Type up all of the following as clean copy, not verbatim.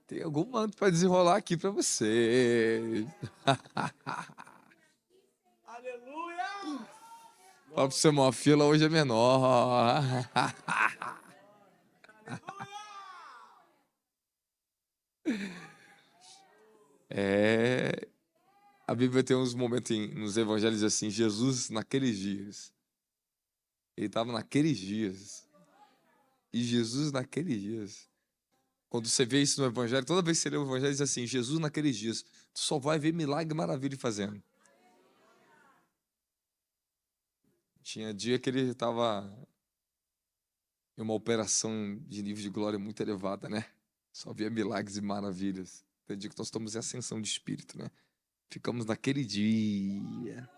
Tem algum manto para desenrolar aqui para você. Aleluia! Fala para você, irmão, a fila hoje é menor. A Bíblia tem uns momentos nos evangelhos assim, Jesus naqueles dias. Ele estava naqueles dias. E Jesus naqueles dias. Quando você vê isso no evangelho, toda vez que você lê o evangelho, diz assim, Jesus naqueles dias. Tu só vai ver milagre e maravilha fazendo. Tinha dia que ele estava em uma operação de nível de glória muito elevada, né? Só via milagres e maravilhas. Tem dia que nós estamos em ascensão de espírito, né? Ficamos naquele dia.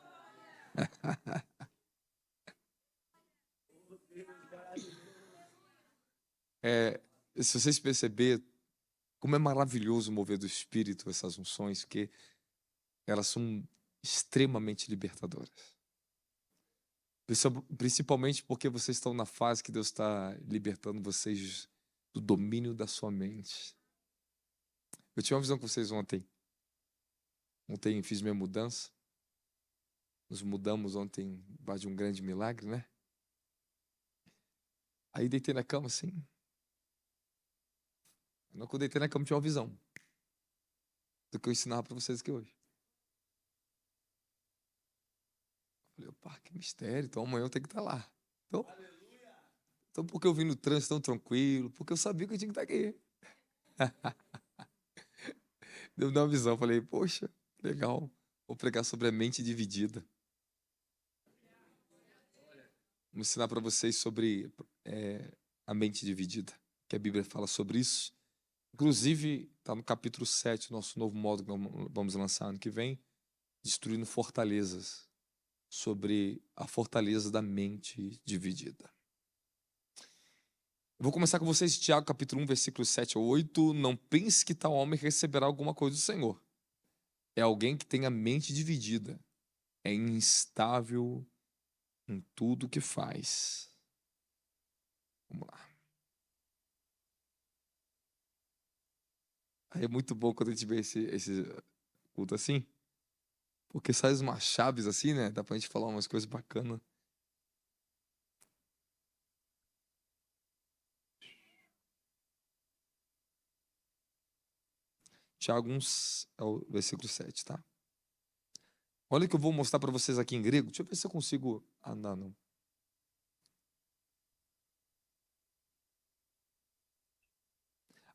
Se vocês perceberem como é maravilhoso o mover do espírito, essas unções, que elas são extremamente libertadoras. Principalmente porque vocês estão na fase que Deus está libertando vocês do domínio da sua mente. Eu tinha uma visão com vocês ontem. Ontem fiz minha mudança. Nos mudamos ontem debaixo de um grande milagre, né? Aí deitei na cama assim. Quando eu deitei na cama, tinha uma visão do que eu ensinava para vocês aqui hoje. Falei, opa, que mistério. Então amanhã eu tenho que estar lá. Então por que eu vim no trânsito tão tranquilo? Porque eu sabia que eu tinha que estar aqui. Deu uma visão. Falei, poxa, legal. Vou pregar sobre a mente dividida. Vou ensinar para vocês sobre a mente dividida. Que a Bíblia fala sobre isso. Inclusive, está no capítulo 7, nosso novo módulo que vamos lançar ano que vem. Destruindo fortalezas. Sobre a fortaleza da mente dividida. Eu vou começar com vocês, Tiago, capítulo 1, versículos 7 a 8. Não pense que tal homem receberá alguma coisa do Senhor. É alguém que tem a mente dividida. É instável em tudo que faz. Vamos lá. Aí é muito bom quando a gente vê esse culto assim. Porque sai umas chaves assim, né? Dá pra gente falar umas coisas bacanas. Tiago 1, é o versículo 7, tá? Olha o que eu vou mostrar para vocês aqui em grego. Deixa eu ver se eu consigo andar, não.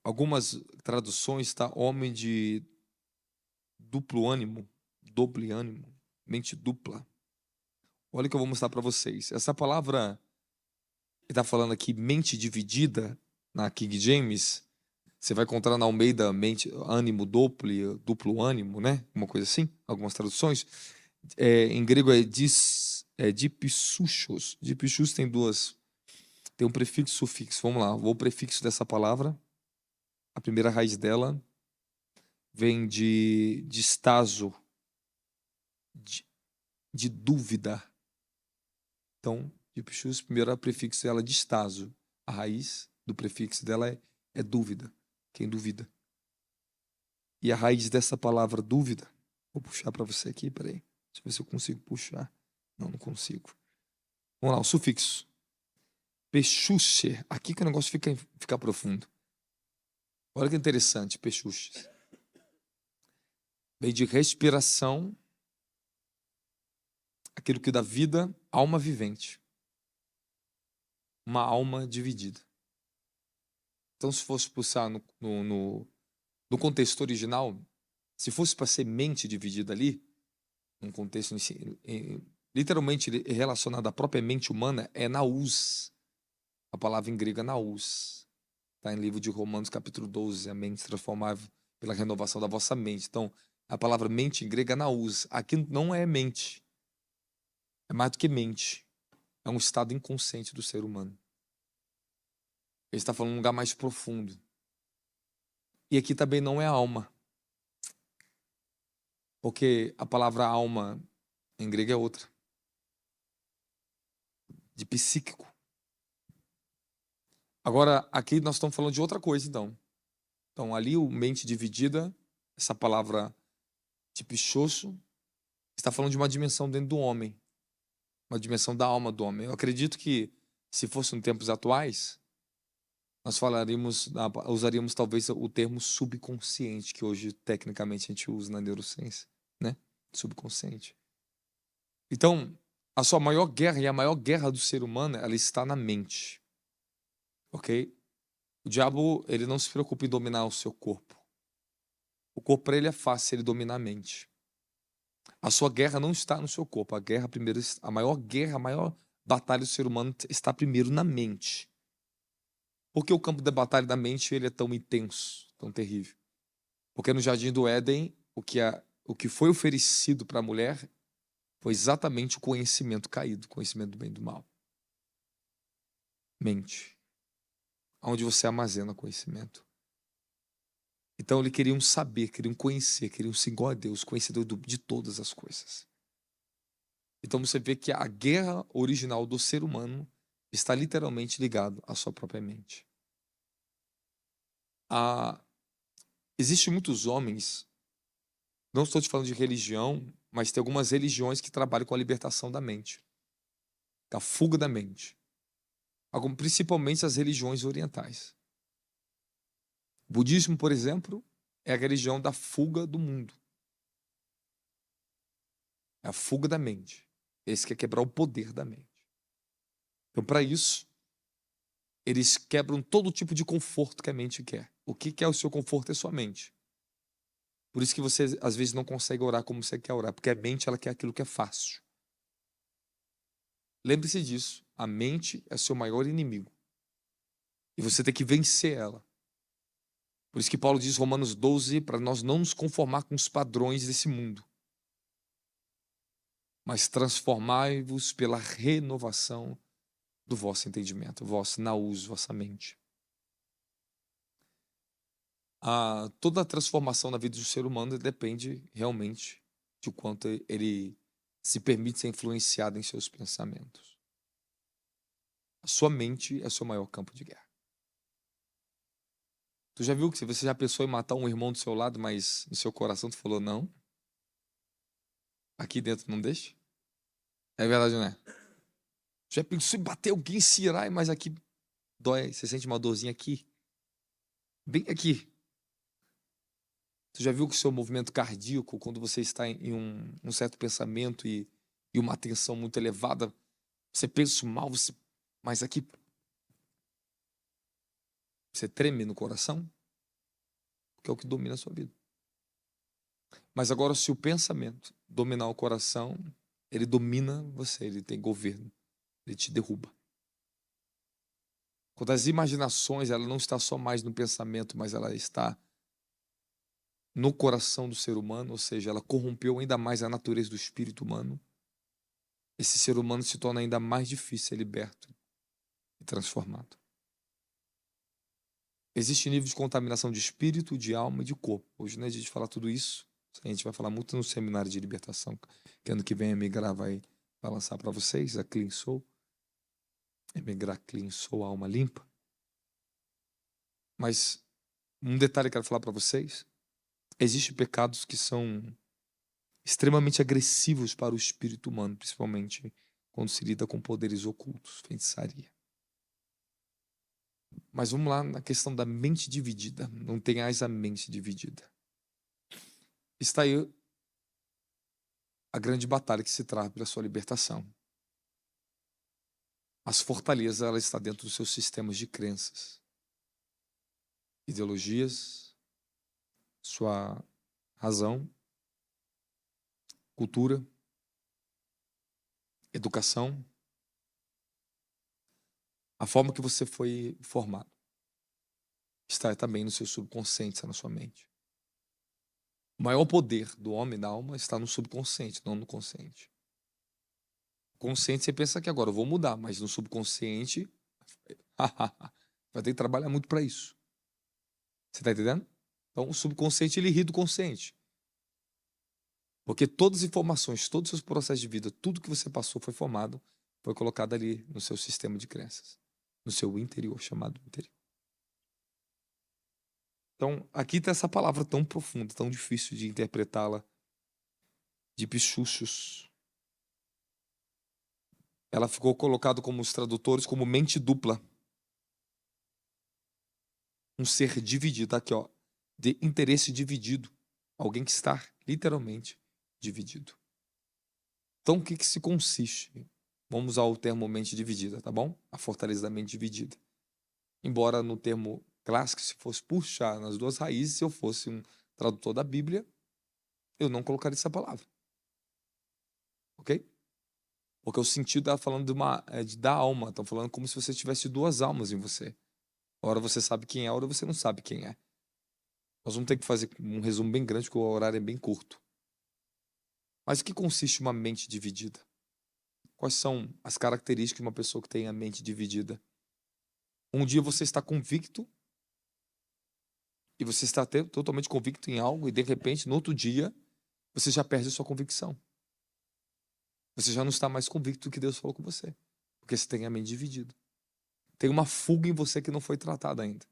Algumas traduções está homem de duplo ânimo, doble ânimo, mente dupla. Olha o que eu vou mostrar para vocês. Essa palavra que está falando aqui, mente dividida, na King James, você vai encontrar na Almeida mente, ânimo duplo, duplo ânimo, né? Uma coisa assim, algumas traduções. Em grego é dipsuchos. Dipsuchos tem um prefixo e sufixo. Vamos lá, o prefixo dessa palavra, a primeira raiz dela vem de staso, de dúvida. Então, dipsuchos, primeiro prefixo dela é de staso. A raiz do prefixo dela é dúvida. Quem duvida. E a raiz dessa palavra dúvida, vou puxar para você aqui, peraí. Deixa eu ver se eu consigo puxar. Não consigo. Vamos lá, o sufixo. Pechuche. Aqui que o negócio fica profundo. Olha que interessante, pechuche. Vem de respiração, aquilo que dá vida, alma vivente. Uma alma dividida. Então, se fosse pulsar no contexto original, se fosse para ser mente dividida ali, num contexto literalmente relacionado à própria mente humana, é naus. A palavra em grego é naus. Está em livro de Romanos, capítulo 12, a mente transformável pela renovação da vossa mente. Então, a palavra mente em grego é naus. Aqui não é mente. É mais do que mente. É um estado inconsciente do ser humano. Ele está falando de um lugar mais profundo. E aqui também não é alma. Porque a palavra alma em grego é outra. De psíquico. Agora, aqui nós estamos falando de outra coisa, então. Então, ali, o mente dividida, essa palavra tipichoso, está falando de uma dimensão dentro do homem, uma dimensão da alma do homem. Eu acredito que, se fosse em tempos atuais, nós usaríamos talvez o termo subconsciente, que hoje, tecnicamente, a gente usa na neurociência, né? Subconsciente. Então, a sua maior guerra e a maior guerra do ser humano, ela está na mente. Ok? O diabo, ele não se preocupa em dominar o seu corpo. O corpo para ele é fácil, ele domina a mente. A sua guerra não está no seu corpo. A maior guerra, a maior batalha do ser humano está primeiro na mente. Por que o campo da batalha da mente ele é tão intenso, tão terrível? Porque no Jardim do Éden, o que foi oferecido para a mulher foi exatamente o conhecimento caído, conhecimento do bem e do mal. Mente. Onde você armazena conhecimento. Então, eles queriam saber, queriam conhecer, queriam ser igual a Deus, conhecedor de todas as coisas. Então, você vê que a guerra original do ser humano está literalmente ligado à sua própria mente. Existem muitos homens, não estou te falando de religião, mas tem algumas religiões que trabalham com a libertação da mente, a fuga da mente. Principalmente as religiões orientais. O budismo, por exemplo, é a religião da fuga do mundo. É a fuga da mente. Esse quer quebrar o poder da mente. Então, para isso, eles quebram todo tipo de conforto que a mente quer. O que é o seu conforto? É sua mente. Por isso que você, às vezes, não consegue orar como você quer orar, porque a mente ela quer aquilo que é fácil. Lembre-se disso. A mente é seu maior inimigo. E você tem que vencer ela. Por isso que Paulo diz, Romanos 12, para nós não nos conformar com os padrões desse mundo, mas transformai-vos pela renovação do vosso entendimento, vossa mente. Toda a transformação na vida do ser humano depende realmente de quanto ele se permite ser influenciado em seus pensamentos. A sua mente é o seu maior campo de guerra. Tu já viu que você já pensou em matar um irmão do seu lado, mas no seu coração tu falou não? Aqui dentro não deixa? É verdade, não é? Já pensou em bater alguém, se irar, mas aqui dói. Você sente uma dorzinha aqui? Bem aqui. Você já viu que o seu movimento cardíaco, quando você está em um certo pensamento e uma atenção muito elevada, você pensa mal, mas aqui você treme no coração? Que é o que domina a sua vida. Mas agora, se o pensamento dominar o coração, ele domina você, ele tem governo, ele te derruba. Quando as imaginações, ela não está só mais no pensamento, mas ela está no coração do ser humano, ou seja, ela corrompeu ainda mais a natureza do espírito humano, esse ser humano se torna ainda mais difícil ser liberto e transformado. Existe nível de contaminação de espírito, de alma e de corpo. Hoje não é dia de falar tudo isso. A gente vai falar muito no seminário de libertação, que ano que vem a Migrar vai lançar para vocês, a Clean Soul. Migrar Clean Soul, alma limpa. Mas um detalhe que eu quero falar para vocês. Existem pecados que são extremamente agressivos para o espírito humano, principalmente quando se lida com poderes ocultos, feitiçaria. Mas vamos lá na questão da mente dividida. Não tenhais a mente dividida. Está aí a grande batalha que se trata pela sua libertação. As fortalezas, ela está dentro dos seus sistemas de crenças, ideologias, sua razão, cultura, educação, a forma que você foi formado. Está também no seu subconsciente, está na sua mente. O maior poder do homem, da alma, está no subconsciente, não no consciente. O consciente, você pensa que agora eu vou mudar, mas no subconsciente, vai ter que trabalhar muito para isso. Você está entendendo? Então, o subconsciente, ele ri do consciente. Porque todas as informações, todos os seus processos de vida, tudo que você passou foi formado, foi colocado ali no seu sistema de crenças. no seu interior, chamado interior. Então, aqui está essa palavra tão profunda, tão difícil de interpretá-la, de pichuchos. Ela ficou colocada como os tradutores como mente dupla. Um ser dividido, tá aqui, ó, de interesse dividido. Alguém que está literalmente dividido. Então, o que se consiste? Vamos usar o termo mente dividida, tá bom? A fortaleza da mente dividida. Embora no termo clássico, se fosse puxar nas duas raízes, se eu fosse um tradutor da Bíblia, eu não colocaria essa palavra. Ok? Porque o sentido está falando da alma. Estão falando como se você tivesse duas almas em você. Ora você sabe quem é, ora você não sabe quem é. Nós vamos ter que fazer um resumo bem grande, porque o horário é bem curto. Mas o que consiste uma mente dividida? Quais são as características de uma pessoa que tem a mente dividida? Um dia você está convicto, e você está totalmente convicto em algo, e de repente, no outro dia, você já perde a sua convicção. Você já não está mais convicto do que Deus falou com você, porque você tem a mente dividida. Tem uma fuga em você que não foi tratada ainda.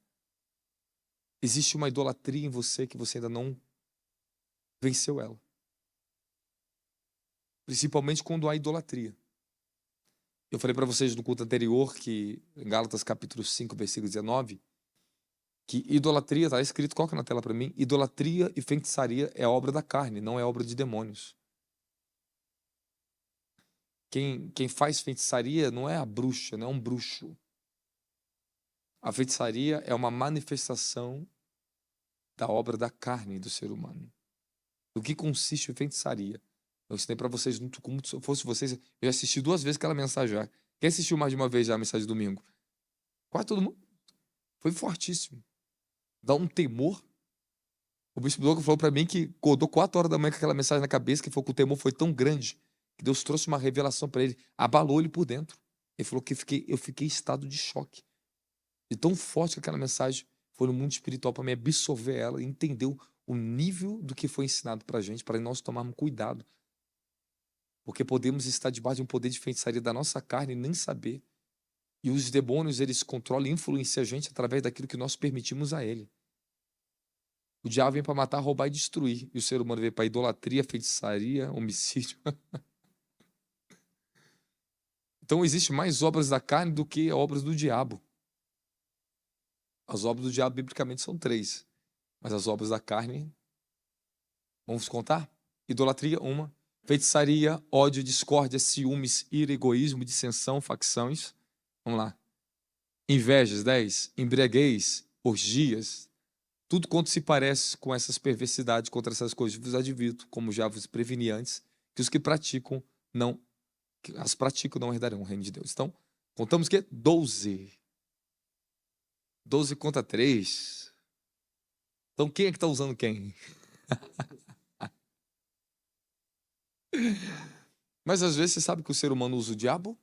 Existe uma idolatria em você que você ainda não venceu ela. Principalmente quando há idolatria. Eu falei para vocês no culto anterior que, em Gálatas capítulo 5, versículo 19, que idolatria, está escrito, coloca na tela para mim, idolatria e feitiçaria é obra da carne, não é obra de demônios. Quem faz feitiçaria não é a bruxa, não é um bruxo. A feitiçaria é uma manifestação da obra da carne do ser humano. Do que consiste a feitiçaria? Eu ensinei para vocês, como se fosse vocês, eu já assisti 2 vezes aquela mensagem já. Quem assistiu mais de uma vez já a mensagem de domingo? Quase todo mundo. Foi fortíssimo. Dá um temor. O bispo Douglas falou para mim que acordou 4 horas da manhã com aquela mensagem na cabeça, que o temor foi tão grande que Deus trouxe uma revelação para ele, abalou ele por dentro. Ele falou que eu fiquei em estado de choque. E tão forte que aquela mensagem foi no mundo espiritual para me absorver ela e entender o nível do que foi ensinado para a gente, para nós tomarmos cuidado. Porque podemos estar debaixo de um poder de feitiçaria da nossa carne e nem saber. E os demônios, eles controlam e influenciam a gente através daquilo que nós permitimos a ele. O diabo vem para matar, roubar e destruir. E o ser humano vem para idolatria, feitiçaria, homicídio. Então, existe mais obras da carne do que obras do diabo. As obras do diabo, biblicamente, são 3. Mas as obras da carne, vamos contar? Idolatria, 1. Feitiçaria, ódio, discórdia, ciúmes, ira, egoísmo, dissensão, facções. Vamos lá. Invejas, 10. Embriaguez, orgias. Tudo quanto se parece com essas perversidades, contra essas coisas, vos advirto, como já vos preveni antes, que os que as praticam não herdarão o reino de Deus. Então, contamos que 12. 12 contra 3. Então, quem é que está usando quem? Mas às vezes você sabe que o ser humano usa o diabo?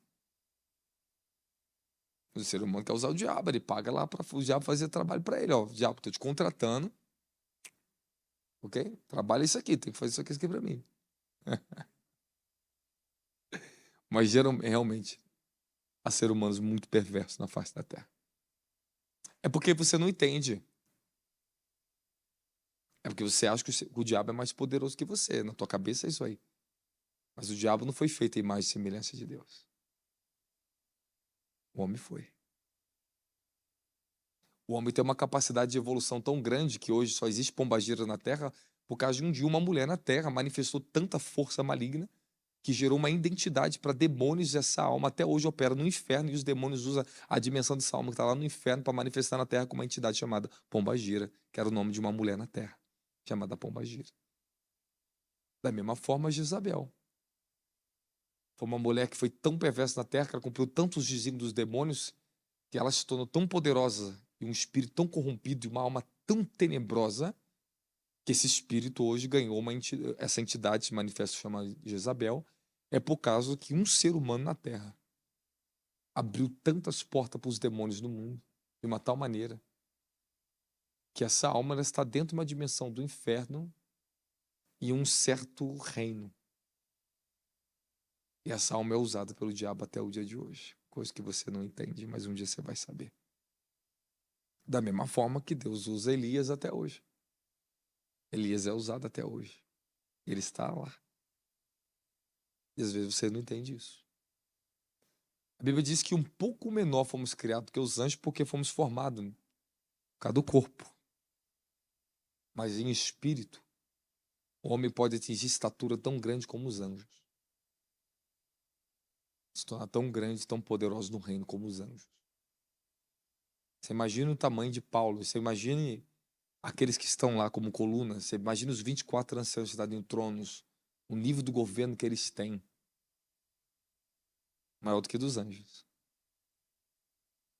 O ser humano quer usar o diabo, ele paga lá para o diabo fazer trabalho para ele. Ó, o diabo, estou te contratando, ok? Trabalha isso aqui, tem que fazer isso aqui para mim. Mas realmente, há seres humanos muito perversos na face da terra. É porque você não entende. É porque você acha que o diabo é mais poderoso que você. Na tua cabeça é isso aí. Mas o diabo não foi feito em imagem e semelhança de Deus. O homem foi. O homem tem uma capacidade de evolução tão grande que hoje só existe pombagira na Terra por causa de um dia uma mulher na Terra manifestou tanta força maligna que gerou uma identidade para demônios, e essa alma até hoje opera no inferno e os demônios usam a dimensão dessa alma que está lá no inferno para manifestar na Terra com uma entidade chamada Pombagira, que era o nome de uma mulher na Terra, chamada Pombagira. Da mesma forma, Jezabel. Foi uma mulher que foi tão perversa na Terra, que ela cumpriu tantos desígnios dos demônios, que ela se tornou tão poderosa e um espírito tão corrompido e uma alma tão tenebrosa que esse espírito hoje ganhou essa entidade se manifesta chamada Jezabel, é por causa que um ser humano na Terra abriu tantas portas para os demônios no mundo de uma tal maneira que essa alma ela está dentro de uma dimensão do inferno e um certo reino. E essa alma é usada pelo diabo até o dia de hoje. coisa que você não entende, mas um dia você vai saber. Da mesma forma que Deus usa Elias até hoje. Elias é usado até hoje. Ele está lá. E às vezes você não entende isso. A Bíblia diz que um pouco menor fomos criados que os anjos porque fomos formados por causa do corpo. Mas em espírito, o homem pode atingir estatura tão grande como os anjos. Se tornar tão grande, tão poderoso no reino como os anjos. Você imagina o tamanho de Paulo. Você imagine aqueles que estão lá como coluna. Você imagina os 24 anciãos sentados em tronos. O nível do governo que eles têm. Maior do que dos anjos.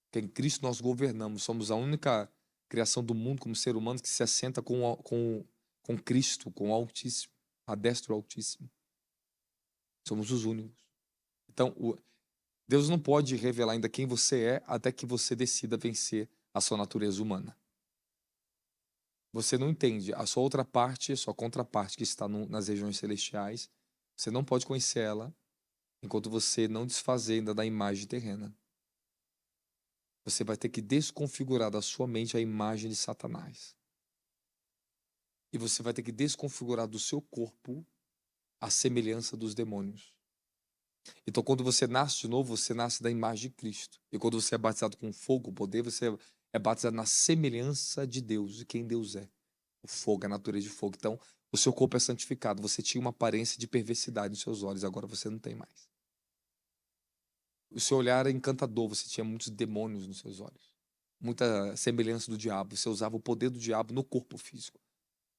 Porque em Cristo nós governamos. Somos a única criação do mundo como ser humano que se assenta com Cristo, com o Altíssimo. A destra do Altíssimo. Somos os únicos. Então, Deus não pode revelar ainda quem você é até que você decida vencer a sua natureza humana. Você não entende a sua outra parte, a sua contraparte que está nas regiões celestiais. Você não pode conhecer ela enquanto você não desfazer ainda da imagem terrena. Você vai ter que desconfigurar da sua mente a imagem de Satanás. E você vai ter que desconfigurar do seu corpo a semelhança dos demônios. Então, quando você nasce de novo, você nasce da imagem de Cristo. E quando você é batizado com fogo, poder, você é batizado na semelhança de Deus, de quem Deus é. O fogo, a natureza de fogo. Então, o seu corpo é santificado. Você tinha uma aparência de perversidade nos seus olhos, agora você não tem mais. O seu olhar era encantador, você tinha muitos demônios nos seus olhos. Muita semelhança do diabo. Você usava o poder do diabo no corpo físico.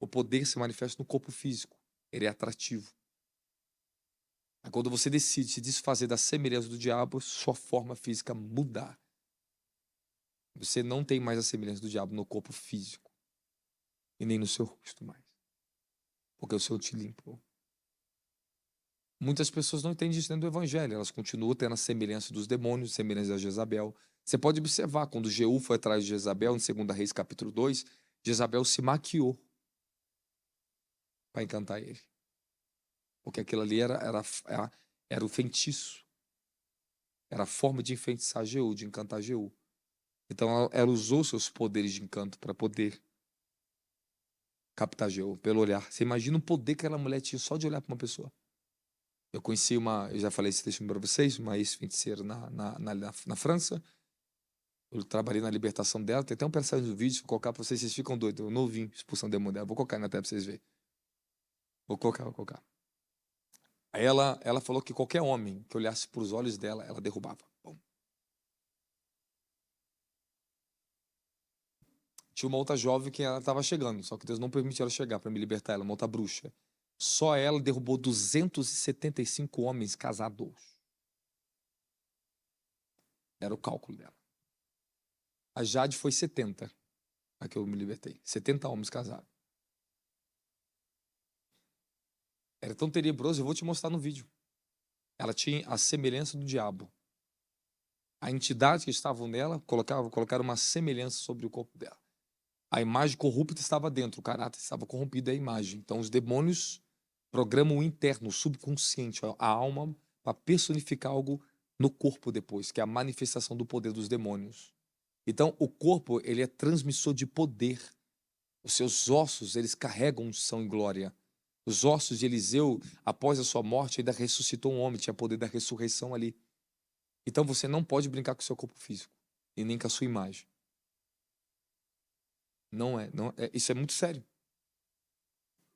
O poder se manifesta no corpo físico. Ele é atrativo. Quando você decide se desfazer da semelhança do diabo, sua forma física mudar. Você não tem mais a semelhança do diabo no corpo físico. E nem no seu rosto mais. Porque o Senhor te limpou. Muitas pessoas não entendem isso dentro do evangelho. Elas continuam tendo a semelhança dos demônios, semelhança de Jezabel. Você pode observar, quando Jeú foi atrás de Jezabel, em 2 Reis capítulo 2, Jezabel se maquiou para encantar ele. Porque aquilo ali era o feitiço. Era a forma de enfeitiçar Jeú, de encantar Jeú. Então ela usou seus poderes de encanto para poder captar Jeú, pelo olhar. Você imagina o poder que aquela mulher tinha só de olhar para uma pessoa. Eu conheci eu já falei esse testemunho para vocês, uma ex-feiticeira na França. Eu trabalhei na libertação dela. Tem até um pedaço do vídeo, vou colocar para vocês ficam doidos. Eu novinho, expulsão do demônio dela. Vou colocar na tela para vocês verem. Vou colocar. Aí ela falou que qualquer homem que olhasse para os olhos dela, ela derrubava. Bom. Tinha uma outra jovem que ela estava chegando, só que Deus não permitiu ela chegar para me libertar ela, uma outra bruxa. Só ela derrubou 275 homens casados. Era o cálculo dela. A Jade foi 70, a que eu me libertei. 70 homens casados. Era tão tenebroso, eu vou te mostrar no vídeo. Ela tinha a semelhança do diabo. A entidade que estavam nela colocaram uma semelhança sobre o corpo dela. A imagem corrupta estava dentro, o caráter estava corrompido, é a imagem. Então os demônios programam o interno, o subconsciente, a alma, para personificar algo no corpo depois, que é a manifestação do poder dos demônios. Então o corpo, ele é transmissor de poder. Os seus ossos, eles carregam unção e glória. Os ossos de Eliseu, após a sua morte, ainda ressuscitou um homem, tinha poder da ressurreição ali. Então você não pode brincar com o seu corpo físico e nem com a sua imagem. Não é, isso é muito sério.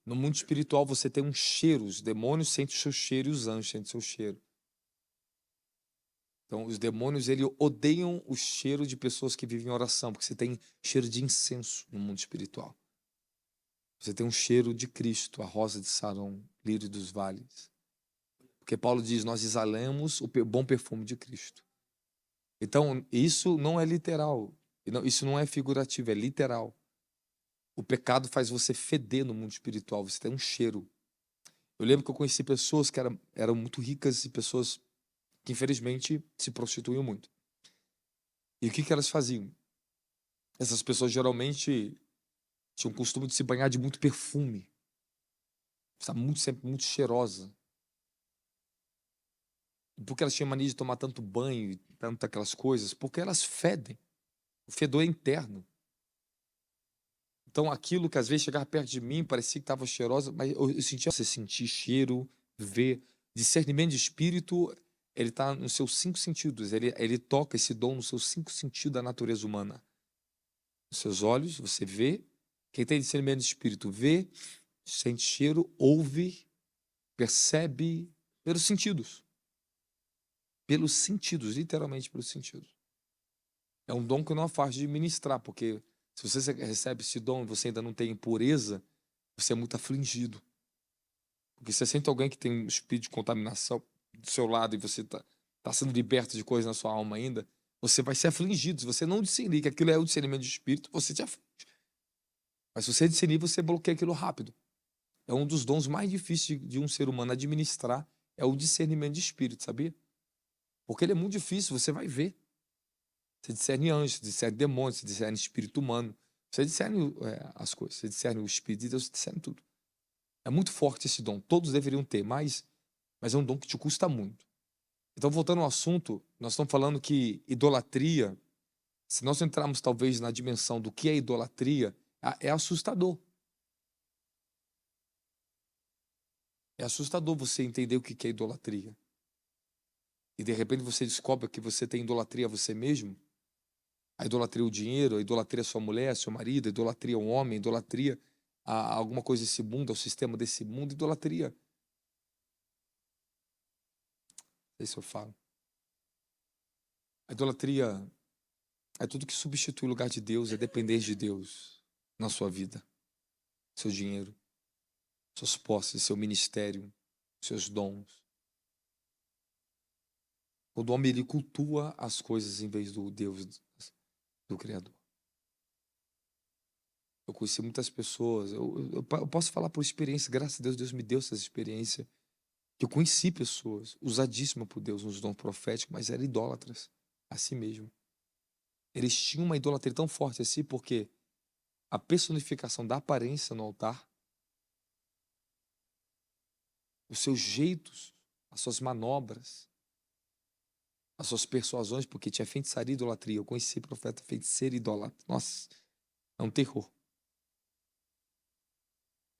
No mundo espiritual você tem um cheiro, os demônios sentem o seu cheiro e os anjos sentem o seu cheiro. Então os demônios, eles odeiam o cheiro de pessoas que vivem em oração, porque você tem cheiro de incenso no mundo espiritual. Você tem um cheiro de Cristo, a rosa de Sarão, lírio dos vales. Porque Paulo diz, nós exalamos o bom perfume de Cristo. Então isso não é literal, isso não é figurativo, é literal. O pecado faz você feder no mundo espiritual, você tem um cheiro. Eu lembro que eu conheci pessoas que eram muito ricas e pessoas que, infelizmente, se prostituíam muito. E o que elas faziam? Essas pessoas geralmente tinham o costume de se banhar de muito perfume. Está sempre muito cheirosa. Por que elas tinham mania de tomar tanto banho e tanto aquelas coisas? Porque elas fedem. O fedor é interno. Então, aquilo que às vezes chegava perto de mim, parecia que estava cheirosa, mas eu sentia, você sentir cheiro, ver. Discernimento de espírito, ele está nos seus 5 sentidos. Ele toca esse dom nos seus 5 sentidos da natureza humana. Nos seus olhos, você vê. Quem tem discernimento de espírito vê, sente cheiro, ouve, percebe pelos sentidos. Pelos sentidos, literalmente pelos sentidos. É um dom que não é fácil de ministrar, porque se você recebe esse dom e você ainda não tem impureza, você é muito afligido. Porque você sente alguém que tem um espírito de contaminação do seu lado e você tá sendo liberto de coisas na sua alma ainda, você vai ser afligido. Se você não discernir que aquilo é o discernimento de espírito, você te aflige. Mas se você discernir, você bloqueia aquilo rápido. É um dos dons mais difíceis de um ser humano administrar, é o discernimento de espírito, sabia? Porque ele é muito difícil, você vai ver. Você discerne anjos, você discerne demônios, você discerne espírito humano. Você discerne as coisas, você discerne o Espírito de Deus, você discerne tudo. É muito forte esse dom, todos deveriam ter, mas é um dom que te custa muito. Então, voltando ao assunto, nós estamos falando que idolatria, se nós entrarmos talvez na dimensão do que é idolatria, é assustador. É assustador você entender o que é idolatria. E de repente você descobre que você tem idolatria a você mesmo. A idolatria ao dinheiro, a idolatria à sua mulher, ao seu marido, a idolatria ao homem, a idolatria a alguma coisa desse mundo, ao sistema desse mundo, idolatria. Não sei se eu falo. A idolatria é tudo que substitui o lugar de Deus, é depender de Deus na sua vida. Seu dinheiro, suas posses, seu ministério, seus dons. Quando o homem ele cultua as coisas em vez do Deus, do Criador. Eu conheci muitas pessoas, eu posso falar por experiência, graças a Deus, Deus me deu essa experiência, que eu conheci pessoas usadíssimas por Deus nos dons proféticos, mas eram idólatras, a si mesmo. Eles tinham uma idolatria tão forte assim, porque a personificação da aparência no altar, os seus jeitos, as suas manobras, as suas persuasões, porque tinha feitiçaria e idolatria. Eu conheci profeta feiticeiro e idólatra. Nossa, é um terror.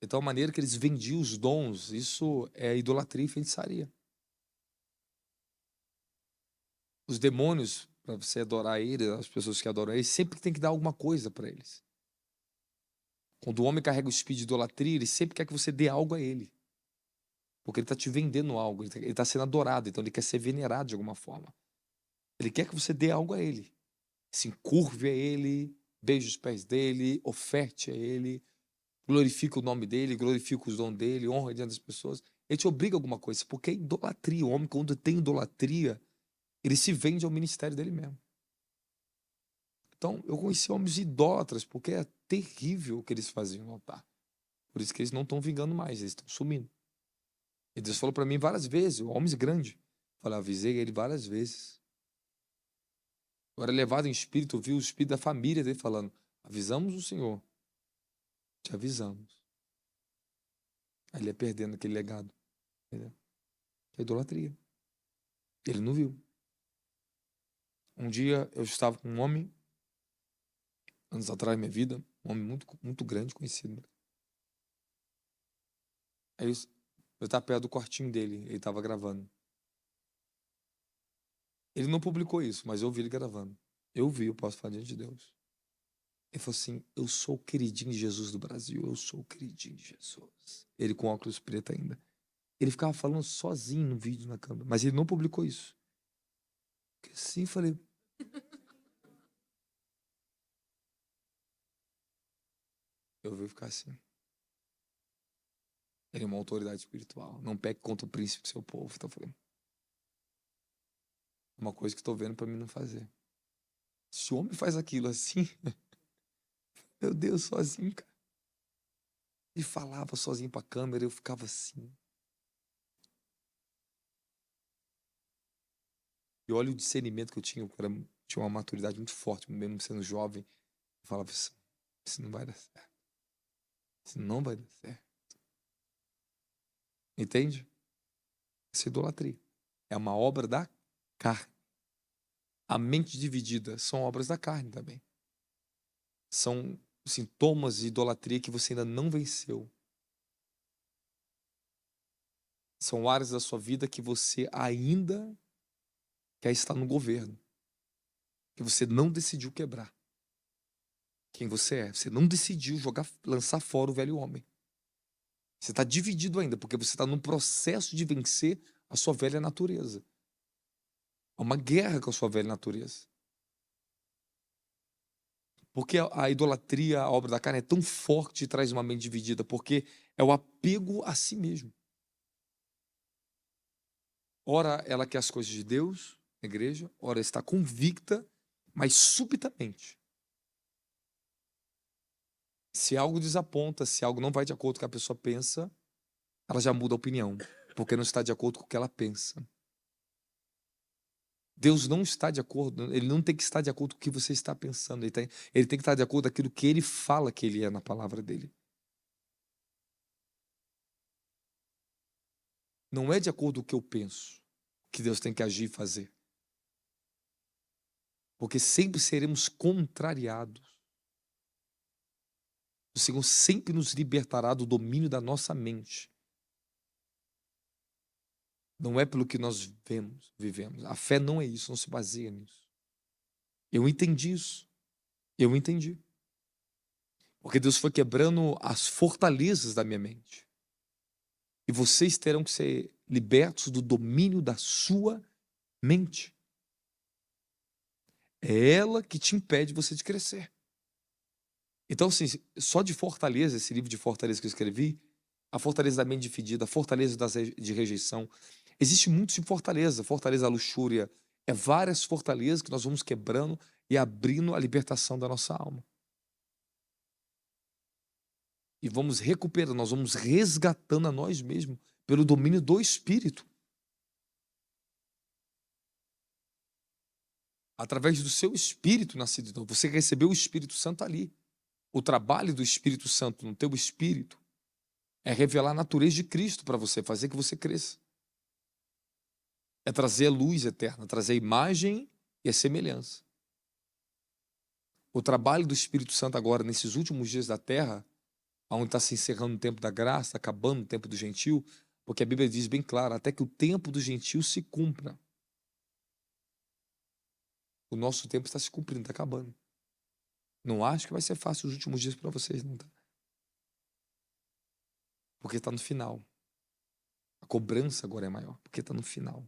Então, a maneira que eles vendiam os dons, isso é idolatria e feitiçaria. Os demônios, para você adorar eles, as pessoas que adoram eles, sempre tem que dar alguma coisa para eles. Quando o homem carrega o espírito de idolatria, ele sempre quer que você dê algo a ele. Porque ele está te vendendo algo, ele está sendo adorado, então ele quer ser venerado de alguma forma. Ele quer que você dê algo a ele. Se encurve a ele, beije os pés dele, oferte a ele, glorifica o nome dele, glorifica os dons dele, honra diante das pessoas. Ele te obriga a alguma coisa, porque é idolatria. O homem, quando tem idolatria, ele se vende ao ministério dele mesmo. Então, eu conheci homens idólatras, porque é terrível o que eles faziam no altar. Por isso que eles não estão vingando mais, eles estão sumindo. E Deus falou para mim várias vezes, homens grandes. Eu avisei ele várias vezes. Eu era levado em espírito, eu vi o espírito da família dele falando, avisamos o Senhor, te avisamos. Aí ele ia perdendo aquele legado. Entendeu? É idolatria. Ele não viu. Um dia eu estava com um homem, anos atrás da minha vida, um homem muito, muito grande, conhecido. Aí eu estava perto do quartinho dele, ele estava gravando. Ele não publicou isso, mas eu vi ele gravando. Eu vi, eu posso falar diante de Deus. Ele falou assim, eu sou o queridinho de Jesus do Brasil, eu sou o queridinho de Jesus. Ele com óculos preto ainda. Ele ficava falando sozinho no vídeo, na câmera, mas ele não publicou isso. Porque assim, falei... Eu vi ficar assim. Ele é uma autoridade espiritual. Não pegue contra o príncipe do seu povo. Então eu falei, uma coisa que estou vendo para mim não fazer. Se o homem faz aquilo assim, meu Deus, sozinho, cara. Ele falava sozinho para a câmera, eu ficava assim. E olha o discernimento que eu tinha. Tinha uma maturidade muito forte, mesmo sendo jovem. Eu falava assim, isso não vai dar certo. Isso não vai dar certo. Entende? Isso é idolatria. É uma obra da carne. A mente dividida são obras da carne também. São sintomas de idolatria que você ainda não venceu. São áreas da sua vida que você ainda quer estar no governo. Que você não decidiu quebrar. Quem você é. Você não decidiu lançar fora o velho homem. Você está dividido ainda, porque você está no processo de vencer a sua velha natureza. Há uma guerra com a sua velha natureza. Porque a idolatria, a obra da carne, é tão forte e traz uma mente dividida, porque é o apego a si mesmo. Ora, ela quer as coisas de Deus, na igreja, ora está convicta, mas subitamente. Se algo desaponta, se algo não vai de acordo com o que a pessoa pensa, ela já muda a opinião, porque não está de acordo com o que ela pensa. Deus não está de acordo, ele não tem que estar de acordo com o que você está pensando, ele tem que estar de acordo com aquilo que ele fala que ele é na palavra dele. Não é de acordo com o que eu penso que Deus tem que agir e fazer. Porque sempre seremos contrariados. O Senhor sempre nos libertará do domínio da nossa mente. Não é pelo que nós vivemos. A fé não é isso, não se baseia nisso. Eu entendi isso. Eu entendi. Porque Deus foi quebrando as fortalezas da minha mente. E vocês terão que ser libertos do domínio da sua mente. É ela que te impede você de crescer. Então, assim, só de fortaleza, esse livro de fortaleza que eu escrevi, a fortaleza da mente dividida, a fortaleza de rejeição. Existe muito tipo de fortaleza. Fortaleza da luxúria. É várias fortalezas que nós vamos quebrando e abrindo a libertação da nossa alma. E vamos recuperando, nós vamos resgatando a nós mesmos pelo domínio do Espírito. Através do seu Espírito nascido de novo. Você recebeu o Espírito Santo ali. O trabalho do Espírito Santo no teu espírito é revelar a natureza de Cristo para você, fazer que você cresça. É trazer a luz eterna, trazer a imagem e a semelhança. O trabalho do Espírito Santo agora, nesses últimos dias da terra, onde está se encerrando o tempo da graça, acabando o tempo do gentil, porque a Bíblia diz bem claro, até que o tempo do gentil se cumpra. O nosso tempo está se cumprindo, está acabando. Não acho que vai ser fácil os últimos dias para vocês, não tá? Porque está no final. A cobrança agora é maior, porque está no final.